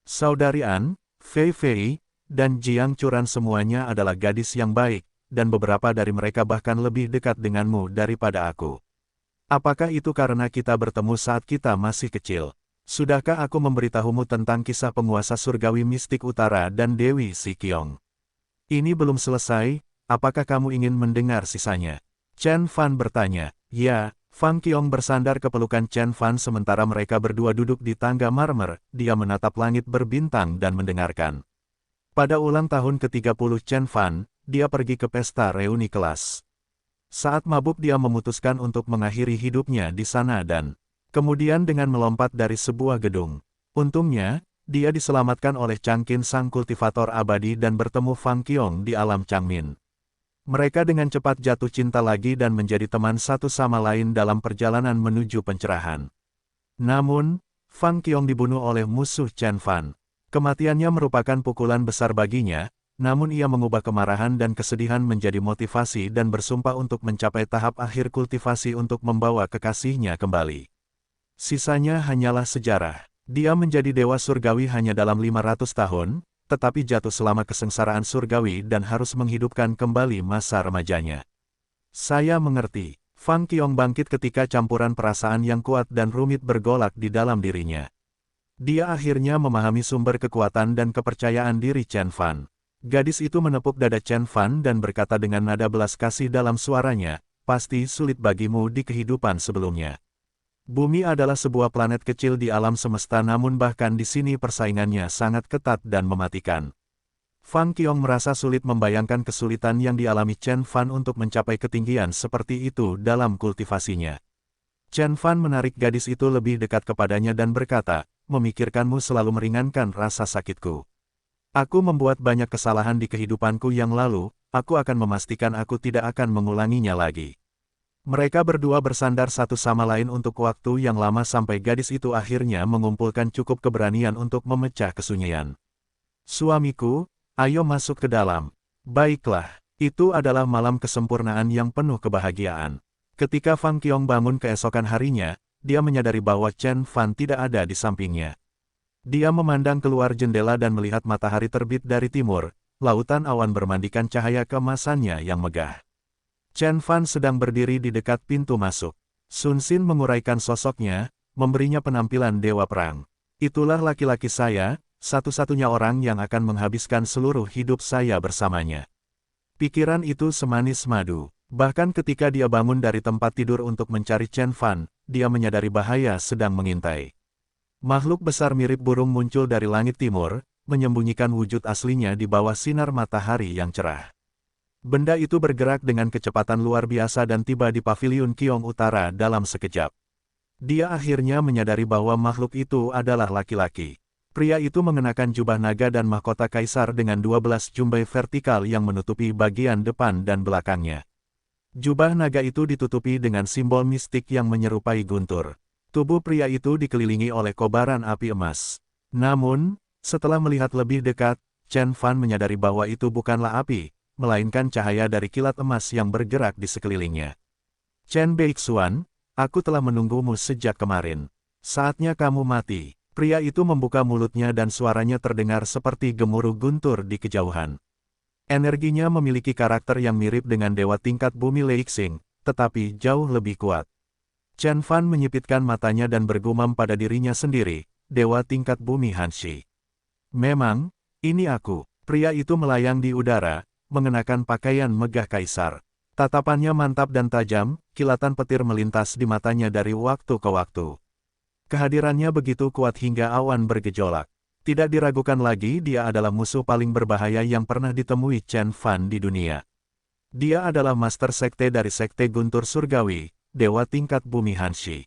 A: Saudari An, Fei Fei, dan Jiang Churan semuanya adalah gadis yang baik, dan beberapa dari mereka bahkan lebih dekat denganmu daripada aku. Apakah itu karena kita bertemu saat kita masih kecil? Sudahkah aku memberitahumu tentang kisah penguasa surgawi mistik utara dan Dewi Si Qiong? Ini belum selesai, apakah kamu ingin mendengar sisanya? Chen Fan bertanya. Ya, Fang Qiong bersandar ke pelukan Chen Fan sementara mereka berdua duduk di tangga marmer, dia menatap langit berbintang dan mendengarkan. Pada ulang tahun ke-30 Chen Fan, dia pergi ke pesta reuni kelas. Saat mabuk dia memutuskan untuk mengakhiri hidupnya di sana dan kemudian dengan melompat dari sebuah gedung. Untungnya, dia diselamatkan oleh Changqin sang kultivator abadi dan bertemu Fang Qiong di alam Changmin. Mereka dengan cepat jatuh cinta lagi dan menjadi teman satu sama lain dalam perjalanan menuju pencerahan. Namun, Fang Qiong dibunuh oleh musuh Chen Fan. Kematiannya merupakan pukulan besar baginya, namun ia mengubah kemarahan dan kesedihan menjadi motivasi dan bersumpah untuk mencapai tahap akhir kultivasi untuk membawa kekasihnya kembali. Sisanya hanyalah sejarah. Dia menjadi dewa surgawi hanya dalam 500 tahun, tetapi jatuh selama kesengsaraan surgawi dan harus menghidupkan kembali masa remajanya. Saya mengerti. Fang Qiong bangkit ketika campuran perasaan yang kuat dan rumit bergolak di dalam dirinya. Dia akhirnya memahami sumber kekuatan dan kepercayaan diri Chen Fan. Gadis itu menepuk dada Chen Fan dan berkata dengan nada belas kasih dalam suaranya, pasti sulit bagimu di kehidupan sebelumnya. Bumi adalah sebuah planet kecil di alam semesta namun bahkan di sini persaingannya sangat ketat dan mematikan. Fang Qiong merasa sulit membayangkan kesulitan yang dialami Chen Fan untuk mencapai ketinggian seperti itu dalam kultivasinya. Chen Fan menarik gadis itu lebih dekat kepadanya dan berkata, memikirkanmu selalu meringankan rasa sakitku. Aku membuat banyak kesalahan di kehidupanku yang lalu, aku akan memastikan aku tidak akan mengulanginya lagi. Mereka berdua bersandar satu sama lain untuk waktu yang lama sampai gadis itu akhirnya mengumpulkan cukup keberanian untuk memecah kesunyian. Suamiku, ayo masuk ke dalam. Baiklah, itu adalah malam kesempurnaan yang penuh kebahagiaan. Ketika Fang Qiong bangun keesokan harinya, dia menyadari bahwa Chen Fan tidak ada di sampingnya. Dia memandang keluar jendela dan melihat matahari terbit dari timur, lautan awan bermandikan cahaya keemasannya yang megah. Chen Fan sedang berdiri di dekat pintu masuk. Sun Xin menguraikan sosoknya, memberinya penampilan dewa perang. Itulah laki-laki saya, satu-satunya orang yang akan menghabiskan seluruh hidup saya bersamanya. Pikiran itu semanis madu. Bahkan ketika dia bangun dari tempat tidur untuk mencari Chen Fan, dia menyadari bahaya sedang mengintai. Makhluk besar mirip burung muncul dari langit timur, menyembunyikan wujud aslinya di bawah sinar matahari yang cerah. Benda itu bergerak dengan kecepatan luar biasa dan tiba di Paviliun Qiong Utara dalam sekejap. Dia akhirnya menyadari bahwa makhluk itu adalah laki-laki. Pria itu mengenakan jubah naga dan mahkota kaisar dengan 12 jumbai vertikal yang menutupi bagian depan dan belakangnya. Jubah naga itu ditutupi dengan simbol mistik yang menyerupai guntur. Tubuh pria itu dikelilingi oleh kobaran api emas. Namun, setelah melihat lebih dekat, Chen Fan menyadari bahwa itu bukanlah api, melainkan cahaya dari kilat emas yang bergerak di sekelilingnya. Chen Beixuan, aku telah menunggumu sejak kemarin. Saatnya kamu mati. Pria itu membuka mulutnya dan suaranya terdengar seperti gemuruh guntur di kejauhan. Energinya memiliki karakter yang mirip dengan dewa tingkat bumi Leixing, tetapi jauh lebih kuat. Chen Fan menyipitkan matanya dan bergumam pada dirinya sendiri, dewa tingkat bumi Hanshi. Memang, ini aku. Pria itu melayang di udara, mengenakan pakaian megah kaisar. Tatapannya mantap dan tajam, kilatan petir melintas di matanya dari waktu ke waktu. Kehadirannya begitu kuat hingga awan bergejolak. Tidak diragukan lagi dia adalah musuh paling berbahaya yang pernah ditemui Chen Fan di dunia. Dia adalah master sekte dari sekte Guntur Surgawi, dewa tingkat bumi Hanshi.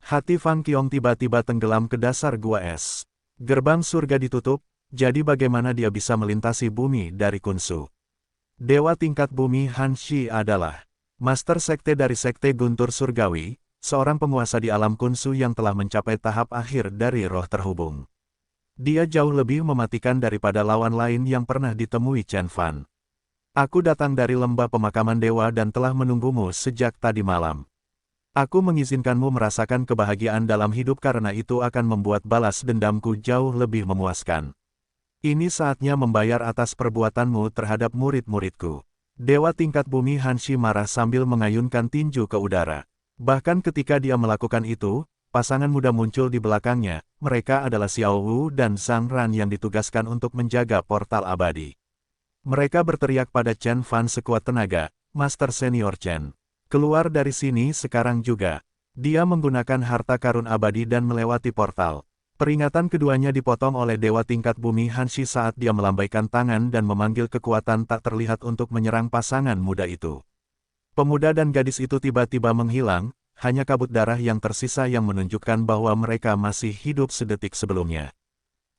A: Hati Fang Qiong tiba-tiba tenggelam ke dasar gua es. Gerbang surga ditutup, jadi bagaimana dia bisa melintasi bumi dari Kunsu? Dewa tingkat bumi Hanshi adalah master sekte dari sekte Guntur Surgawi, seorang penguasa di alam Kunsu yang telah mencapai tahap akhir dari roh terhubung. Dia jauh lebih mematikan daripada lawan lain yang pernah ditemui Chen Fan. Aku datang dari lembah pemakaman dewa dan telah menunggumu sejak tadi malam. Aku mengizinkanmu merasakan kebahagiaan dalam hidup karena itu akan membuat balas dendamku jauh lebih memuaskan. Ini saatnya membayar atas perbuatanmu terhadap murid-muridku. Dewa tingkat bumi Hanshi marah sambil mengayunkan tinju ke udara. Bahkan ketika dia melakukan itu, pasangan muda muncul di belakangnya. Mereka adalah Xiao Wu dan Zhang Ran yang ditugaskan untuk menjaga portal abadi. Mereka berteriak pada Chen Fan sekuat tenaga, Master Senior Chen. Keluar dari sini sekarang juga. Dia menggunakan harta karun abadi dan melewati portal. Peringatan keduanya dipotong oleh dewa tingkat bumi Hanshi saat dia melambaikan tangan dan memanggil kekuatan tak terlihat untuk menyerang pasangan muda itu. Pemuda dan gadis itu tiba-tiba menghilang, hanya kabut darah yang tersisa yang menunjukkan bahwa mereka masih hidup sedetik sebelumnya.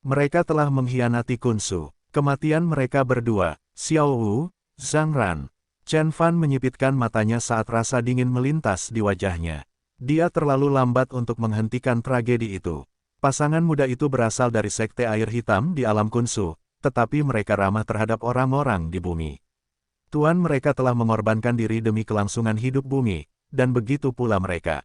A: Mereka telah mengkhianati Kunsu. Kematian mereka berdua, Xiao Wu, Zhang Ran. Chen Fan menyipitkan matanya saat rasa dingin melintas di wajahnya. Dia terlalu lambat untuk menghentikan tragedi itu. Pasangan muda itu berasal dari sekte air hitam di alam Kunsu, tetapi mereka ramah terhadap orang-orang di bumi. Tuan mereka telah mengorbankan diri demi kelangsungan hidup bumi, dan begitu pula mereka.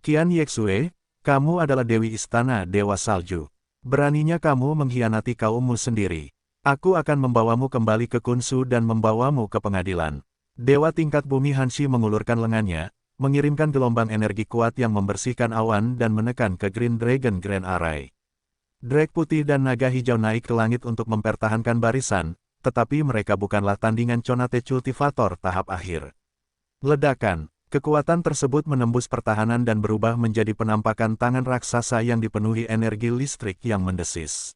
A: Qian Yexue, kamu adalah Dewi Istana Dewa Salju. Beraninya kamu mengkhianati kaummu sendiri. Aku akan membawamu kembali ke Kunsu dan membawamu ke pengadilan. Dewa tingkat bumi Hanshi mengulurkan lengannya, mengirimkan gelombang energi kuat yang membersihkan awan dan menekan ke Green Dragon Grand Array. Drake putih dan naga hijau naik ke langit untuk mempertahankan barisan, tetapi mereka bukanlah tandingan Conate Cultivator tahap akhir. Ledakan, kekuatan tersebut menembus pertahanan dan berubah menjadi penampakan tangan raksasa yang dipenuhi energi listrik yang mendesis.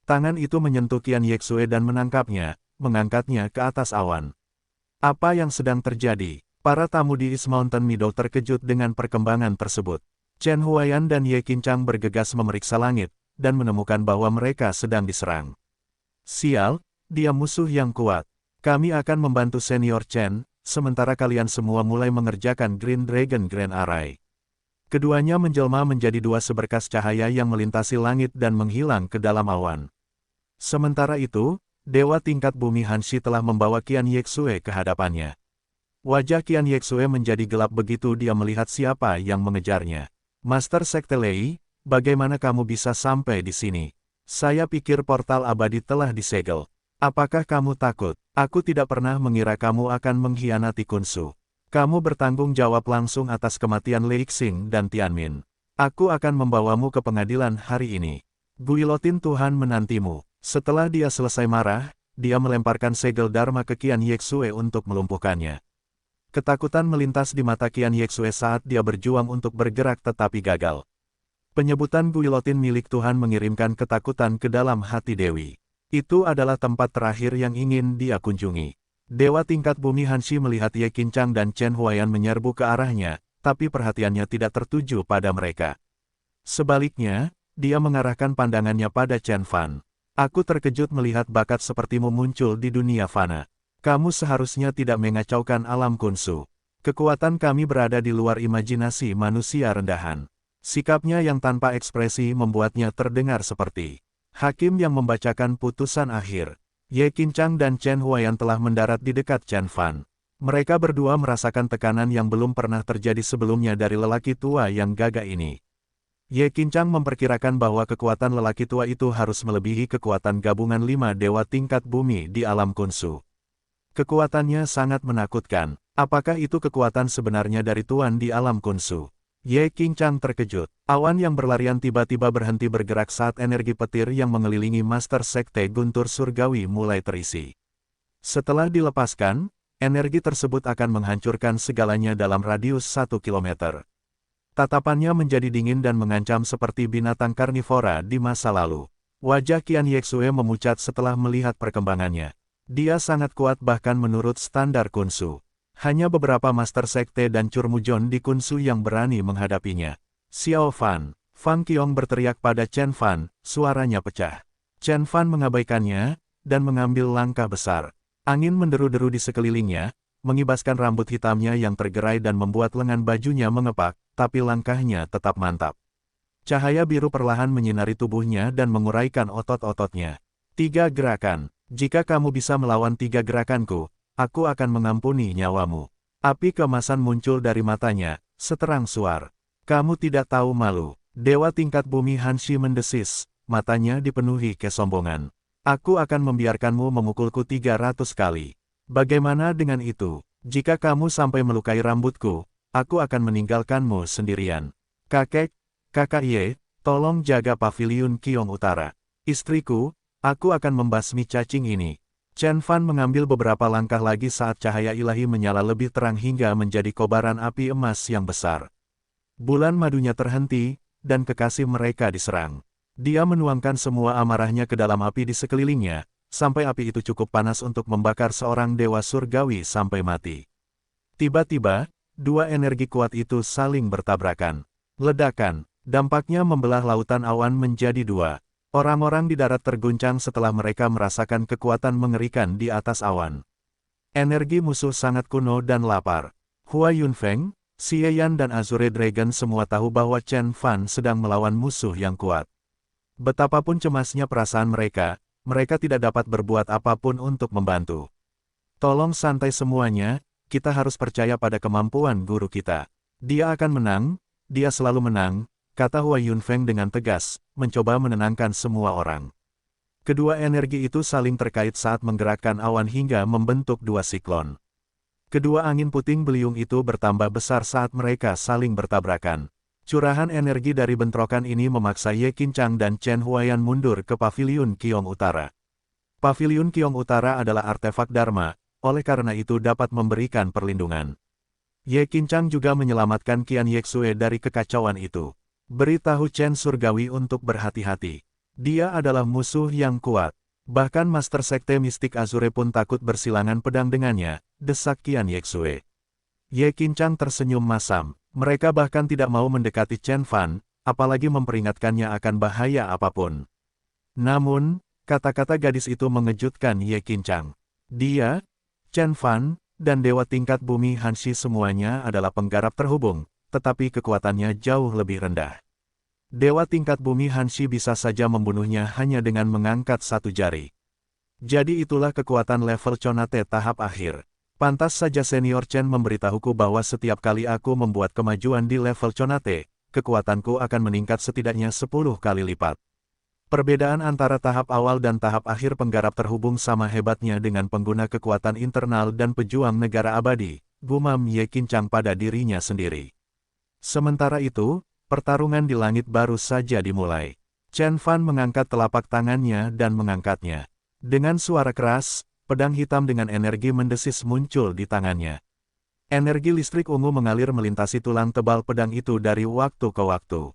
A: Tangan itu menyentuh Qian Yexue dan menangkapnya, mengangkatnya ke atas awan. Apa yang sedang terjadi? Para tamu di East Mountain Meadow terkejut dengan perkembangan tersebut. Chen Huaiyan dan Ye Qincang bergegas memeriksa langit, dan menemukan bahwa mereka sedang diserang. Sial, dia musuh yang kuat. Kami akan membantu Senior Chen, sementara kalian semua mulai mengerjakan Green Dragon Grand Array. Keduanya menjelma menjadi dua seberkas cahaya yang melintasi langit dan menghilang ke dalam awan. Sementara itu, dewa tingkat bumi Hanshi telah membawa Qian Yexue ke hadapannya. Wajah Qian Yexue menjadi gelap begitu dia melihat siapa yang mengejarnya. Master Sekte Lei, bagaimana kamu bisa sampai di sini? Saya pikir portal abadi telah disegel. Apakah kamu takut? Aku tidak pernah mengira kamu akan mengkhianati Kunsu. Kamu bertanggung jawab langsung atas kematian Leixing dan Tianmin. Aku akan membawamu ke pengadilan hari ini. Guilotin Tuhan menantimu. Setelah dia selesai marah, dia melemparkan segel Dharma ke Qian Yexue untuk melumpuhkannya. Ketakutan melintas di mata Qian Yexue saat dia berjuang untuk bergerak tetapi gagal. Penyebutan guilotin milik Tuhan mengirimkan ketakutan ke dalam hati Dewi. Itu adalah tempat terakhir yang ingin dia kunjungi. Dewa tingkat bumi Hanshi melihat Ye Qincang dan Chen Huaiyan menyerbu ke arahnya, tapi perhatiannya tidak tertuju pada mereka. Sebaliknya, dia mengarahkan pandangannya pada Chen Fan. Aku terkejut melihat bakat sepertimu muncul di dunia fana. Kamu seharusnya tidak mengacaukan alam Kunsu. Kekuatan kami berada di luar imajinasi manusia rendahan. Sikapnya yang tanpa ekspresi membuatnya terdengar seperti Hakim yang membacakan putusan akhir. Ye Qinchang dan Chen Huaiyan telah mendarat di dekat Chen Fan. Mereka berdua merasakan tekanan yang belum pernah terjadi sebelumnya dari lelaki tua yang gagah ini. Ye Qinchang memperkirakan bahwa kekuatan lelaki tua itu harus melebihi kekuatan gabungan 5 dewa tingkat bumi di alam Kunsu. Kekuatannya sangat menakutkan. Apakah itu kekuatan sebenarnya dari Tuan di alam Kunsu? Ye Qinchang terkejut. Awan yang berlarian tiba-tiba berhenti bergerak saat energi petir yang mengelilingi Master Sekte Guntur Surgawi mulai terisi. Setelah dilepaskan, energi tersebut akan menghancurkan segalanya dalam radius 1 kilometer. Tatapannya menjadi dingin dan mengancam seperti binatang karnivora di masa lalu. Wajah Qian Yexue memucat setelah melihat perkembangannya. Dia sangat kuat bahkan menurut standar Kunsu. Hanya beberapa Master Sekte dan Curmujon di Kunsu yang berani menghadapinya. Xiao Fan, Fang Qiong berteriak pada Chen Fan, suaranya pecah. Chen Fan mengabaikannya, dan mengambil langkah besar. Angin menderu-deru di sekelilingnya, mengibaskan rambut hitamnya yang tergerai dan membuat lengan bajunya mengepak, tapi langkahnya tetap mantap. Cahaya biru perlahan menyinari tubuhnya dan menguraikan otot-ototnya. 3 gerakan. Jika kamu bisa melawan 3 gerakanku, aku akan mengampuni nyawamu. Api keemasan muncul dari matanya, seterang suar. Kamu tidak tahu malu. Dewa tingkat bumi Hanshi mendesis, matanya dipenuhi kesombongan. Aku akan membiarkanmu memukulku 300 kali. Bagaimana dengan itu? Jika kamu sampai melukai rambutku, aku akan meninggalkanmu sendirian. Kakak Ye, tolong jaga paviliun Qiong Utara. Istriku, aku akan membasmi cacing ini. Chen Fan mengambil beberapa langkah lagi saat cahaya ilahi menyala lebih terang hingga menjadi kobaran api emas yang besar. Bulan madunya terhenti, dan kekasih mereka diserang. Dia menuangkan semua amarahnya ke dalam api di sekelilingnya, sampai api itu cukup panas untuk membakar seorang dewa surgawi sampai mati. Tiba-tiba, 2 energi kuat itu saling bertabrakan. Ledakan, dampaknya membelah lautan awan menjadi 2. Orang-orang di darat terguncang setelah mereka merasakan kekuatan mengerikan di atas awan. Energi musuh sangat kuno dan lapar. Hua Yunfeng, Xie Yan dan Azure Dragon semua tahu bahwa Chen Fan sedang melawan musuh yang kuat. Betapapun cemasnya perasaan mereka tidak dapat berbuat apapun untuk membantu. Tolong santai semuanya, kita harus percaya pada kemampuan guru kita. Dia akan menang, dia selalu menang, kata Hua Yunfeng dengan tegas, mencoba menenangkan semua orang. Kedua energi itu saling terkait saat menggerakkan awan hingga membentuk 2 siklon. Kedua angin puting beliung itu bertambah besar saat mereka saling bertabrakan. Curahan energi dari bentrokan ini memaksa Ye Qinchang dan Chen Huaiyan mundur ke paviliun Qiong Utara. Paviliun Qiong Utara adalah artefak Dharma, oleh karena itu dapat memberikan perlindungan. Ye Qinchang juga menyelamatkan Qian Yexue dari kekacauan itu. Beritahu Chen Surgawi untuk berhati-hati. Dia adalah musuh yang kuat. Bahkan Master Sekte Mistik Azure pun takut bersilangan pedang dengannya, desak Qian Yexue. Ye Qinchang tersenyum masam. Mereka bahkan tidak mau mendekati Chen Fan, apalagi memperingatkannya akan bahaya apapun. Namun, kata-kata gadis itu mengejutkan Ye Qinchang. Dia, Chen Fan, dan dewa tingkat bumi Hanshi semuanya adalah penggarap terhubung, tetapi kekuatannya jauh lebih rendah. Dewa tingkat bumi Hanshi bisa saja membunuhnya hanya dengan mengangkat 1 jari. Jadi itulah kekuatan level Conate tahap akhir. Pantas saja Senior Chen memberitahuku bahwa setiap kali aku membuat kemajuan di level Conate, kekuatanku akan meningkat setidaknya 10 kali lipat. Perbedaan antara tahap awal dan tahap akhir penggarap terhubung sama hebatnya dengan pengguna kekuatan internal dan pejuang negara abadi, gumam Ye Qinchang pada dirinya sendiri. Sementara itu, pertarungan di langit baru saja dimulai. Chen Fan mengangkat telapak tangannya dan mengangkatnya. Dengan suara keras, pedang hitam dengan energi mendesis muncul di tangannya. Energi listrik ungu mengalir melintasi tulang tebal pedang itu dari waktu ke waktu.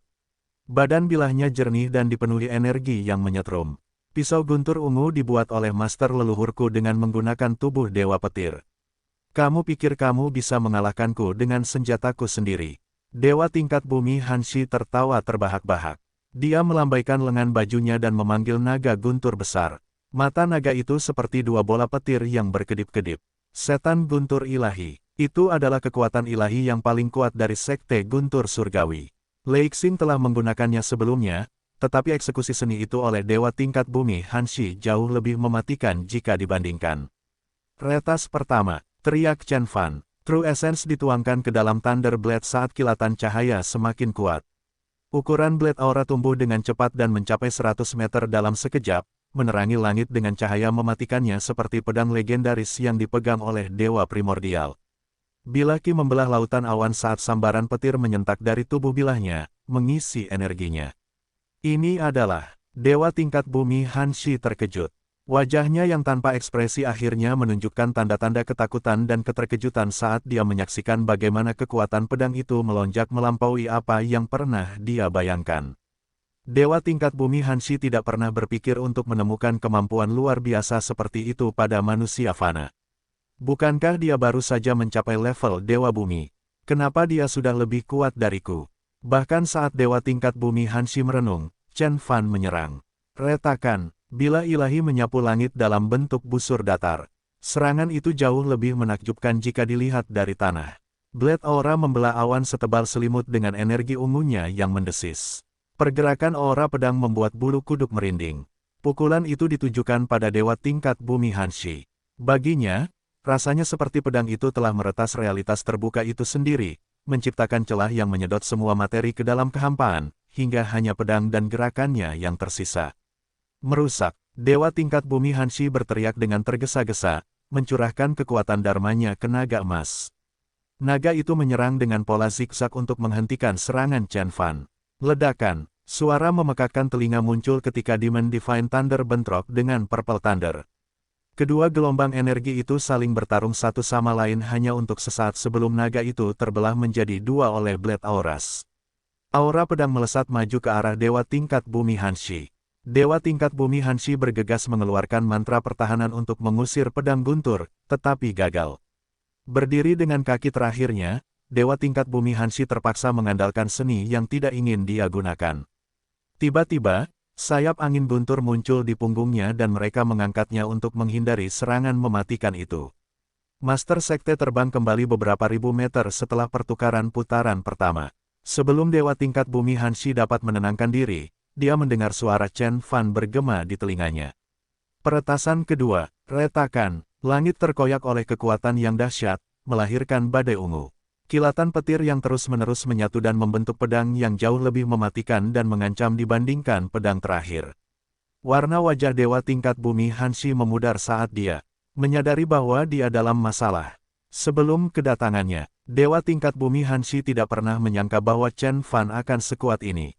A: Badan bilahnya jernih dan dipenuhi energi yang menyetrum. Pisau guntur ungu dibuat oleh master leluhurku dengan menggunakan tubuh dewa petir. Kamu pikir kamu bisa mengalahkanku dengan senjataku sendiri? Dewa tingkat bumi Hanshi tertawa terbahak-bahak. Dia melambaikan lengan bajunya dan memanggil naga guntur besar. Mata naga itu seperti 2 bola petir yang berkedip-kedip. Setan guntur ilahi. Itu adalah kekuatan ilahi yang paling kuat dari Sekte Guntur Surgawi. Leixing telah menggunakannya sebelumnya, tetapi eksekusi seni itu oleh dewa tingkat bumi Hanshi jauh lebih mematikan jika dibandingkan. Retas pertama, teriak Chen Fan. True Essence dituangkan ke dalam Thunder Blade saat kilatan cahaya semakin kuat. Ukuran Blade Aura tumbuh dengan cepat dan mencapai 100 meter dalam sekejap, menerangi langit dengan cahaya mematikannya seperti pedang legendaris yang dipegang oleh Dewa Primordial. Bilah Qi membelah lautan awan saat sambaran petir menyentak dari tubuh bilahnya, mengisi energinya. Ini adalah Dewa tingkat bumi Hanshi terkejut. Wajahnya yang tanpa ekspresi akhirnya menunjukkan tanda-tanda ketakutan dan keterkejutan saat dia menyaksikan bagaimana kekuatan pedang itu melonjak melampaui apa yang pernah dia bayangkan. Dewa tingkat bumi Hanshi tidak pernah berpikir untuk menemukan kemampuan luar biasa seperti itu pada manusia fana. Bukankah dia baru saja mencapai level Dewa Bumi? Kenapa dia sudah lebih kuat dariku? Bahkan saat Dewa tingkat bumi Hanshi merenung, Chen Fan menyerang. Retakan. Bilah ilahi menyapu langit dalam bentuk busur datar. Serangan itu jauh lebih menakjubkan jika dilihat dari tanah. Blade Aura membelah awan setebal selimut dengan energi ungunya yang mendesis. Pergerakan aura pedang membuat bulu kuduk merinding. Pukulan itu ditujukan pada dewa tingkat bumi Hanshi. Baginya, rasanya seperti pedang itu telah meretas realitas terbuka itu sendiri, menciptakan celah yang menyedot semua materi ke dalam kehampaan, hingga hanya pedang dan gerakannya yang tersisa. Merusak, dewa tingkat bumi Hanshi berteriak dengan tergesa-gesa, mencurahkan kekuatan dharmanya ke naga emas. Naga itu menyerang dengan pola zigzag untuk menghentikan serangan Chen Fan. Ledakan, suara memekakkan telinga muncul ketika Demon Divine Thunder bentrok dengan Purple Thunder. Kedua gelombang energi itu saling bertarung satu sama lain hanya untuk sesaat sebelum naga itu terbelah menjadi dua oleh Blade Auras. Aura pedang melesat maju ke arah dewa tingkat bumi Hanshi. Dewa tingkat bumi Hanshi bergegas mengeluarkan mantra pertahanan untuk mengusir pedang guntur, tetapi gagal. Berdiri dengan kaki terakhirnya, dewa tingkat bumi Hanshi terpaksa mengandalkan seni yang tidak ingin dia gunakan. Tiba-tiba, sayap angin guntur muncul di punggungnya dan mereka mengangkatnya untuk menghindari serangan mematikan itu. Master Sekte terbang kembali beberapa ribu meter setelah pertukaran putaran pertama. Sebelum dewa tingkat bumi Hanshi dapat menenangkan diri, dia mendengar suara Chen Fan bergema di telinganya. Peretasan kedua, retakan, langit terkoyak oleh kekuatan yang dahsyat, melahirkan badai ungu. Kilatan petir yang terus-menerus menyatu dan membentuk pedang yang jauh lebih mematikan dan mengancam dibandingkan pedang terakhir. Warna wajah dewa tingkat bumi Hanshi memudar saat dia menyadari bahwa dia dalam masalah. Sebelum kedatangannya, dewa tingkat bumi Hanshi tidak pernah menyangka bahwa Chen Fan akan sekuat ini.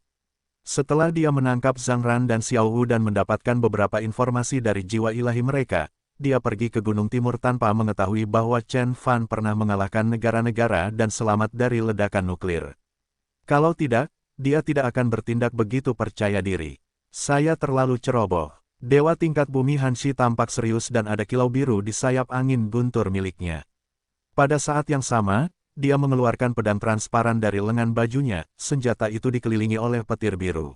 A: Setelah dia menangkap Zhang Ran dan Xiao Wu dan mendapatkan beberapa informasi dari jiwa ilahi mereka, dia pergi ke Gunung Timur tanpa mengetahui bahwa Chen Fan pernah mengalahkan negara-negara dan selamat dari ledakan nuklir. Kalau tidak, dia tidak akan bertindak begitu percaya diri. Saya terlalu ceroboh. Dewa tingkat bumi Hanshi tampak serius dan ada kilau biru di sayap angin guntur miliknya. Pada saat yang sama, dia mengeluarkan pedang transparan dari lengan bajunya, senjata itu dikelilingi oleh petir biru.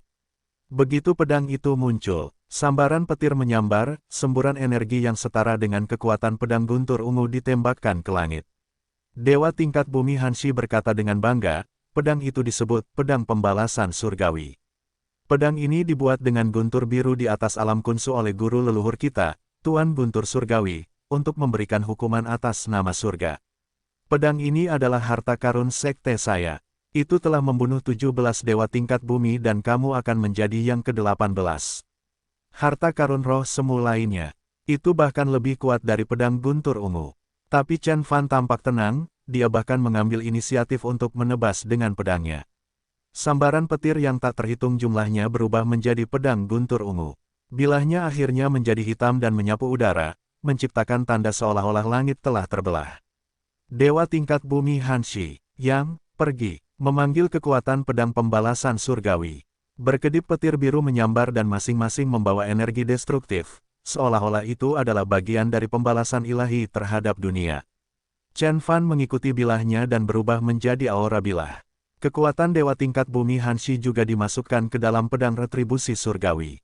A: Begitu pedang itu muncul, sambaran petir menyambar, semburan energi yang setara dengan kekuatan pedang guntur ungu ditembakkan ke langit. Dewa tingkat bumi Hanshi berkata dengan bangga, pedang itu disebut pedang pembalasan surgawi. Pedang ini dibuat dengan guntur biru di atas alam kunsu oleh guru leluhur kita, Tuan Guntur Surgawi, untuk memberikan hukuman atas nama surga. Pedang ini adalah harta karun sekte saya. Itu telah membunuh 17 dewa tingkat bumi dan kamu akan menjadi yang ke-18. Harta karun roh semu lainnya. Itu bahkan lebih kuat dari pedang guntur ungu. Tapi Chen Fan tampak tenang, dia bahkan mengambil inisiatif untuk menebas dengan pedangnya. Sambaran petir yang tak terhitung jumlahnya berubah menjadi pedang guntur ungu. Bilahnya akhirnya menjadi hitam dan menyapu udara, menciptakan tanda seolah-olah langit telah terbelah. Dewa tingkat bumi Hanshi, yang pergi, memanggil kekuatan pedang pembalasan surgawi. Berkedip petir biru menyambar dan masing-masing membawa energi destruktif, seolah-olah itu adalah bagian dari pembalasan ilahi terhadap dunia. Chen Fan mengikuti bilahnya dan berubah menjadi aura bilah. Kekuatan dewa tingkat bumi Hanshi juga dimasukkan ke dalam pedang retribusi surgawi.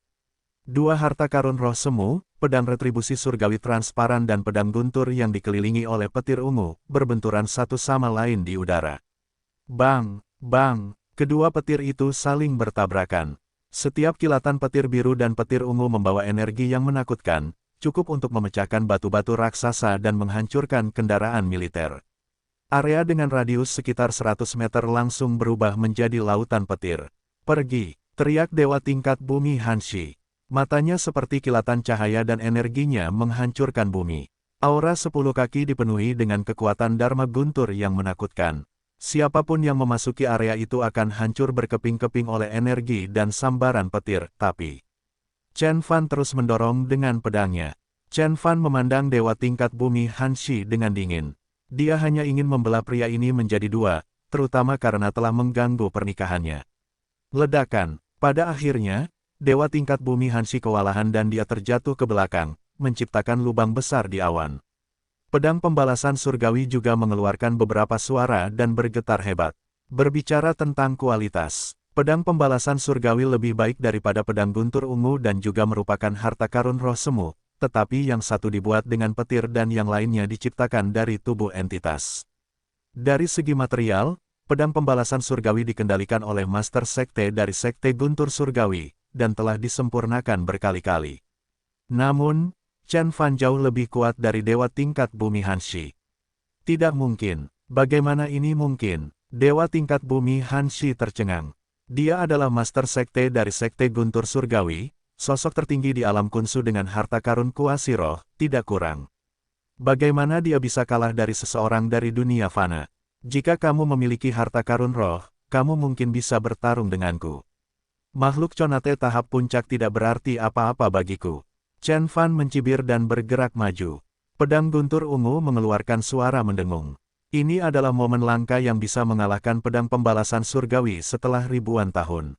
A: Dua harta karun roh semu, pedang retribusi surgawi transparan dan pedang guntur yang dikelilingi oleh petir ungu, berbenturan satu sama lain di udara. Bang, bang, kedua petir itu saling bertabrakan. Setiap kilatan petir biru dan petir ungu membawa energi yang menakutkan, cukup untuk memecahkan batu-batu raksasa dan menghancurkan kendaraan militer. Area dengan radius sekitar 100 meter langsung berubah menjadi lautan petir. Pergi, teriak dewa tingkat bumi Hanshi. Matanya seperti kilatan cahaya dan energinya menghancurkan bumi. Aura 10 kaki dipenuhi dengan kekuatan Dharma Guntur yang menakutkan. Siapapun yang memasuki area itu akan hancur berkeping-keping oleh energi dan sambaran petir, tapi Chen Fan terus mendorong dengan pedangnya. Chen Fan memandang dewa tingkat bumi Hanshi dengan dingin. Dia hanya ingin membelah pria ini menjadi dua, terutama karena telah mengganggu pernikahannya. Ledakan. Pada akhirnya, dewa tingkat bumi Hanshi kewalahan dan dia terjatuh ke belakang, menciptakan lubang besar di awan. Pedang pembalasan surgawi juga mengeluarkan beberapa suara dan bergetar hebat. Berbicara tentang kualitas, pedang pembalasan surgawi lebih baik daripada pedang guntur ungu dan juga merupakan harta karun roh semu, tetapi yang satu dibuat dengan petir dan yang lainnya diciptakan dari tubuh entitas. Dari segi material, pedang pembalasan surgawi dikendalikan oleh Master Sekte dari Sekte Guntur Surgawi, dan telah disempurnakan berkali-kali. Namun, Chen Fan jauh lebih kuat dari dewa tingkat bumi Hanshi. Tidak mungkin. Bagaimana ini mungkin? Dewa tingkat bumi Hanshi tercengang. Dia adalah Master Sekte dari Sekte Guntur Surgawi, sosok tertinggi di alam kunsu dengan harta karun kuasi roh, tidak kurang. Bagaimana dia bisa kalah dari seseorang dari dunia fana? Jika kamu memiliki harta karun roh, kamu mungkin bisa bertarung denganku. Makhluk Conate tahap puncak tidak berarti apa-apa bagiku. Chen Fan mencibir dan bergerak maju. Pedang guntur ungu mengeluarkan suara mendengung. Ini adalah momen langka yang bisa mengalahkan pedang pembalasan surgawi setelah ribuan tahun.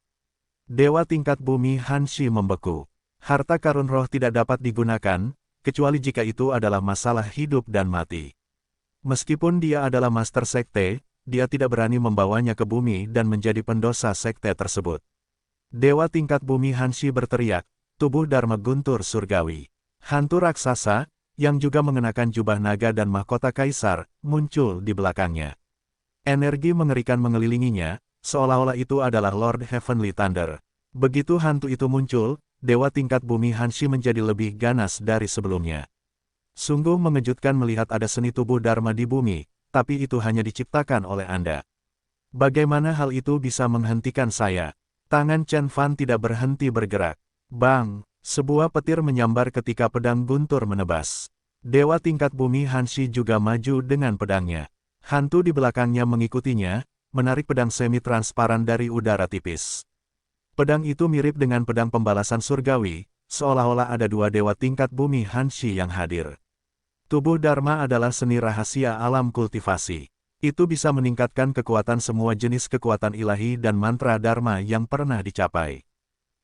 A: Dewa tingkat bumi Hanshi membeku. Harta karun roh tidak dapat digunakan, kecuali jika itu adalah masalah hidup dan mati. Meskipun dia adalah Master Sekte, dia tidak berani membawanya ke bumi dan menjadi pendosa sekte tersebut. Dewa tingkat bumi Hanshi berteriak, tubuh Dharma Guntur Surgawi. Hantu raksasa, yang juga mengenakan jubah naga dan mahkota kaisar, muncul di belakangnya. Energi mengerikan mengelilinginya, seolah-olah itu adalah Lord Heavenly Thunder. Begitu hantu itu muncul, dewa tingkat bumi Hanshi menjadi lebih ganas dari sebelumnya. Sungguh mengejutkan melihat ada seni tubuh Dharma di bumi, tapi itu hanya diciptakan oleh Anda. Bagaimana hal itu bisa menghentikan saya? Tangan Chen Fan tidak berhenti bergerak. Bang! Sebuah petir menyambar ketika pedang guntur menebas. Dewa tingkat bumi Hanshi juga maju dengan pedangnya. Hantu di belakangnya mengikutinya, menarik pedang semi-transparan dari udara tipis. Pedang itu mirip dengan pedang pembalasan surgawi, seolah-olah ada dua dewa tingkat bumi Hanshi yang hadir. Tubuh Dharma adalah seni rahasia alam kultivasi. Itu bisa meningkatkan kekuatan semua jenis kekuatan ilahi dan mantra Dharma yang pernah dicapai.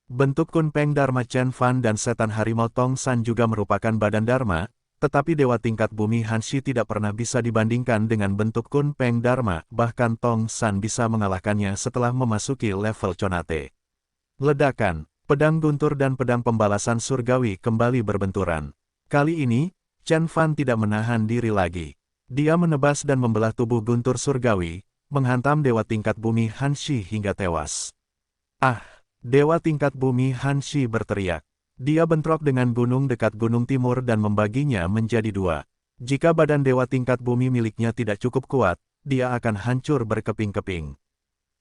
A: Bentuk Kunpeng Dharma Chen Fan dan setan harimau Tong San juga merupakan badan Dharma, tetapi dewa tingkat bumi Hanshi tidak pernah bisa dibandingkan dengan bentuk Kunpeng Dharma, bahkan Tong San bisa mengalahkannya setelah memasuki level Conate. Ledakan, pedang guntur dan pedang pembalasan surgawi kembali berbenturan. Kali ini, Chen Fan tidak menahan diri lagi. Dia menebas dan membelah tubuh guntur surgawi, menghantam dewa tingkat bumi Hanshi hingga tewas. Ah! Dewa tingkat bumi Hanshi berteriak. Dia bentrok dengan gunung dekat gunung timur dan membaginya menjadi dua. Jika badan dewa tingkat bumi miliknya tidak cukup kuat, dia akan hancur berkeping-keping.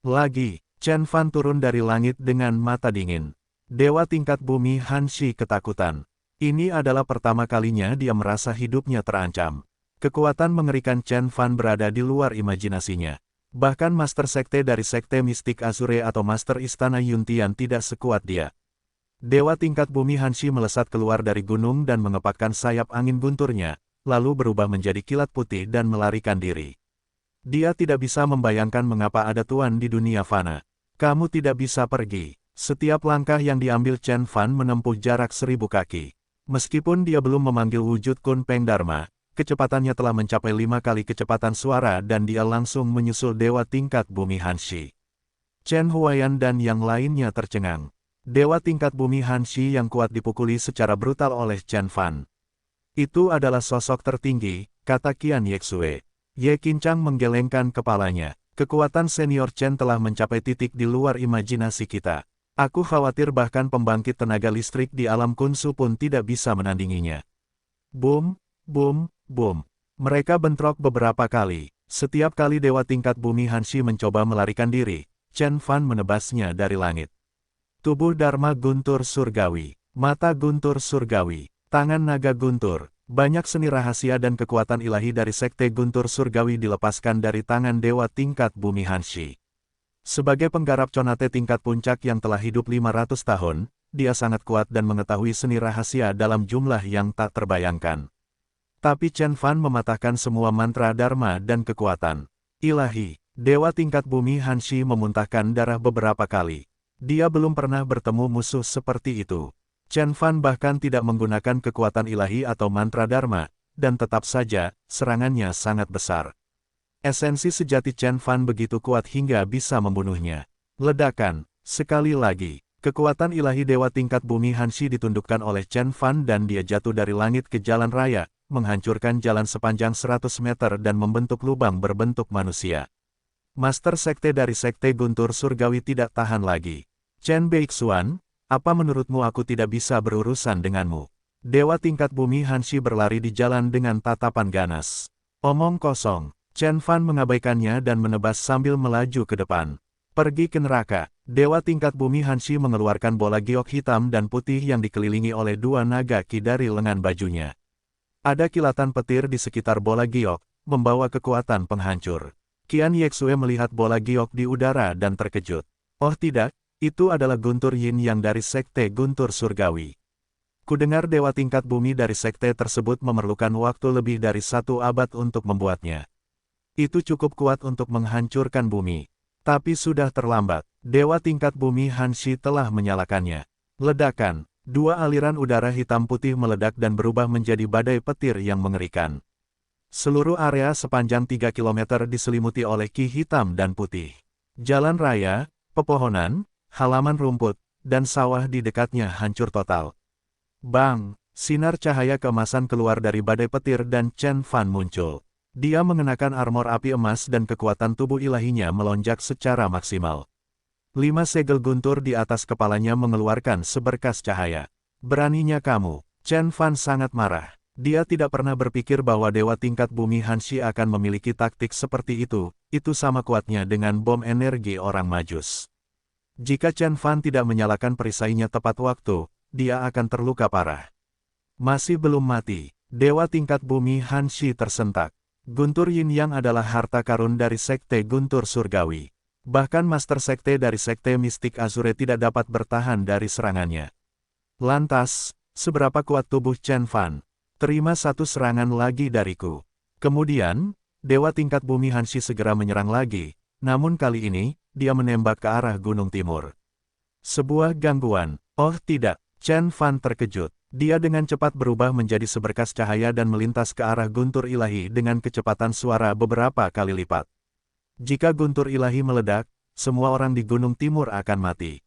A: Lagi, Chen Fan turun dari langit dengan mata dingin. Dewa tingkat bumi Hanshi ketakutan. Ini adalah pertama kalinya dia merasa hidupnya terancam. Kekuatan mengerikan Chen Fan berada di luar imajinasinya. Bahkan Master Sekte dari Sekte Mistik Azure atau Master Istana Yuntian tidak sekuat dia. Dewa tingkat bumi Hanshi melesat keluar dari gunung dan mengepakkan sayap angin gunturnya, lalu berubah menjadi kilat putih dan melarikan diri. Dia tidak bisa membayangkan mengapa ada Tuan di dunia fana. Kamu tidak bisa pergi. Setiap langkah yang diambil Chen Fan menempuh jarak 1000 kaki. Meskipun dia belum memanggil wujud Kunpeng Dharma, kecepatannya telah mencapai 5 kali kecepatan suara dan dia langsung menyusul dewa tingkat bumi Hanshi. Chen Huayan dan yang lainnya tercengang. Dewa tingkat bumi Hanshi yang kuat dipukuli secara brutal oleh Chen Fan. Itu adalah sosok tertinggi, kata Qian Yexue. Ye Qincang menggelengkan kepalanya. Kekuatan senior Chen telah mencapai titik di luar imajinasi kita. Aku khawatir bahkan pembangkit tenaga listrik di alam Kunsu pun tidak bisa menandinginya. Boom, boom, boom. Mereka bentrok beberapa kali. Setiap kali dewa tingkat bumi Hanshi mencoba melarikan diri, Chen Fan menebasnya dari langit. Tubuh Dharma Guntur Surgawi, mata Guntur Surgawi, tangan naga Guntur. Banyak seni rahasia dan kekuatan ilahi dari Sekte Guntur Surgawi dilepaskan dari tangan dewa tingkat bumi Hanshi. Sebagai penggarap Conate tingkat puncak yang telah hidup 500 tahun, dia sangat kuat dan mengetahui seni rahasia dalam jumlah yang tak terbayangkan. Tapi Chen Fan mematahkan semua mantra Dharma dan kekuatan ilahi. Dewa tingkat bumi Hanshi memuntahkan darah beberapa kali. Dia belum pernah bertemu musuh seperti itu. Chen Fan bahkan tidak menggunakan kekuatan ilahi atau mantra Dharma, dan tetap saja, serangannya sangat besar. Esensi sejati Chen Fan begitu kuat hingga bisa membunuhnya. Ledakan, sekali lagi. Kekuatan ilahi dewa tingkat bumi Hanshi ditundukkan oleh Chen Fan dan dia jatuh dari langit ke jalan raya, menghancurkan jalan sepanjang 100 meter dan membentuk lubang berbentuk manusia. Master Sekte dari Sekte Guntur Surgawi tidak tahan lagi. Chen Beixuan, apa menurutmu aku tidak bisa berurusan denganmu? Dewa tingkat bumi Hanshi berlari di jalan dengan tatapan ganas. Omong kosong, Chen Fan mengabaikannya dan menebas sambil melaju ke depan. Pergi ke neraka. Dewa tingkat bumi Hanshi mengeluarkan bola giok hitam dan putih yang dikelilingi oleh dua naga ki dari lengan bajunya. Ada kilatan petir di sekitar bola giok, membawa kekuatan penghancur. Qian Yexue melihat bola giok di udara dan terkejut. Oh tidak, itu adalah Guntur Yin yang dari Sekte Guntur Surgawi. Kudengar dewa tingkat bumi dari sekte tersebut memerlukan waktu lebih dari 1 abad untuk membuatnya. Itu cukup kuat untuk menghancurkan bumi. Tapi sudah terlambat, dewa tingkat bumi Hanshi telah menyalakannya. Ledakan, dua aliran udara hitam putih meledak dan berubah menjadi badai petir yang mengerikan. Seluruh area sepanjang 3 km diselimuti oleh ki hitam dan putih. Jalan raya, pepohonan, halaman rumput, dan sawah di dekatnya hancur total. Bang! Sinar cahaya keemasan keluar dari badai petir dan Chen Fan muncul. Dia mengenakan armor api emas dan kekuatan tubuh ilahinya melonjak secara maksimal. 5 segel guntur di atas kepalanya mengeluarkan seberkas cahaya. Beraninya kamu. Chen Fan sangat marah. Dia tidak pernah berpikir bahwa dewa tingkat bumi Hanshi akan memiliki taktik seperti itu sama kuatnya dengan bom energi orang Majus. Jika Chen Fan tidak menyalakan perisainya tepat waktu, dia akan terluka parah. Masih belum mati. Dewa tingkat bumi Hanshi tersentak. Guntur Yin Yang adalah harta karun dari Sekte Guntur Surgawi. Bahkan Master Sekte dari Sekte Mistik Azure tidak dapat bertahan dari serangannya. Lantas, seberapa kuat tubuh Chen Fan? Terima satu serangan lagi dariku. Kemudian, dewa tingkat bumi Hanshi segera menyerang lagi, namun kali ini, dia menembak ke arah gunung timur. Sebuah gangguan. Oh tidak, Chen Fan terkejut. Dia dengan cepat berubah menjadi seberkas cahaya dan melintas ke arah guntur ilahi dengan kecepatan suara beberapa kali lipat. Jika guntur ilahi meledak, semua orang di gunung timur akan mati.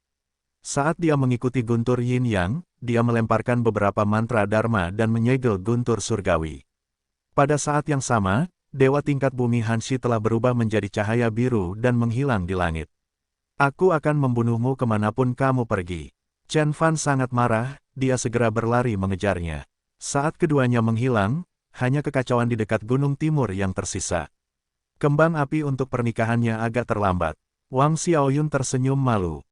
A: Saat dia mengikuti guntur Yin Yang, dia melemparkan beberapa mantra Dharma dan menyegel guntur surgawi. Pada saat yang sama, dewa tingkat bumi Hanshi telah berubah menjadi cahaya biru dan menghilang di langit. Aku akan membunuhmu kemanapun kamu pergi. Chen Fan sangat marah, dia segera berlari mengejarnya. Saat keduanya menghilang, hanya kekacauan di dekat gunung timur yang tersisa. Kembang api untuk pernikahannya agak terlambat. Wang Xiaoyun tersenyum malu.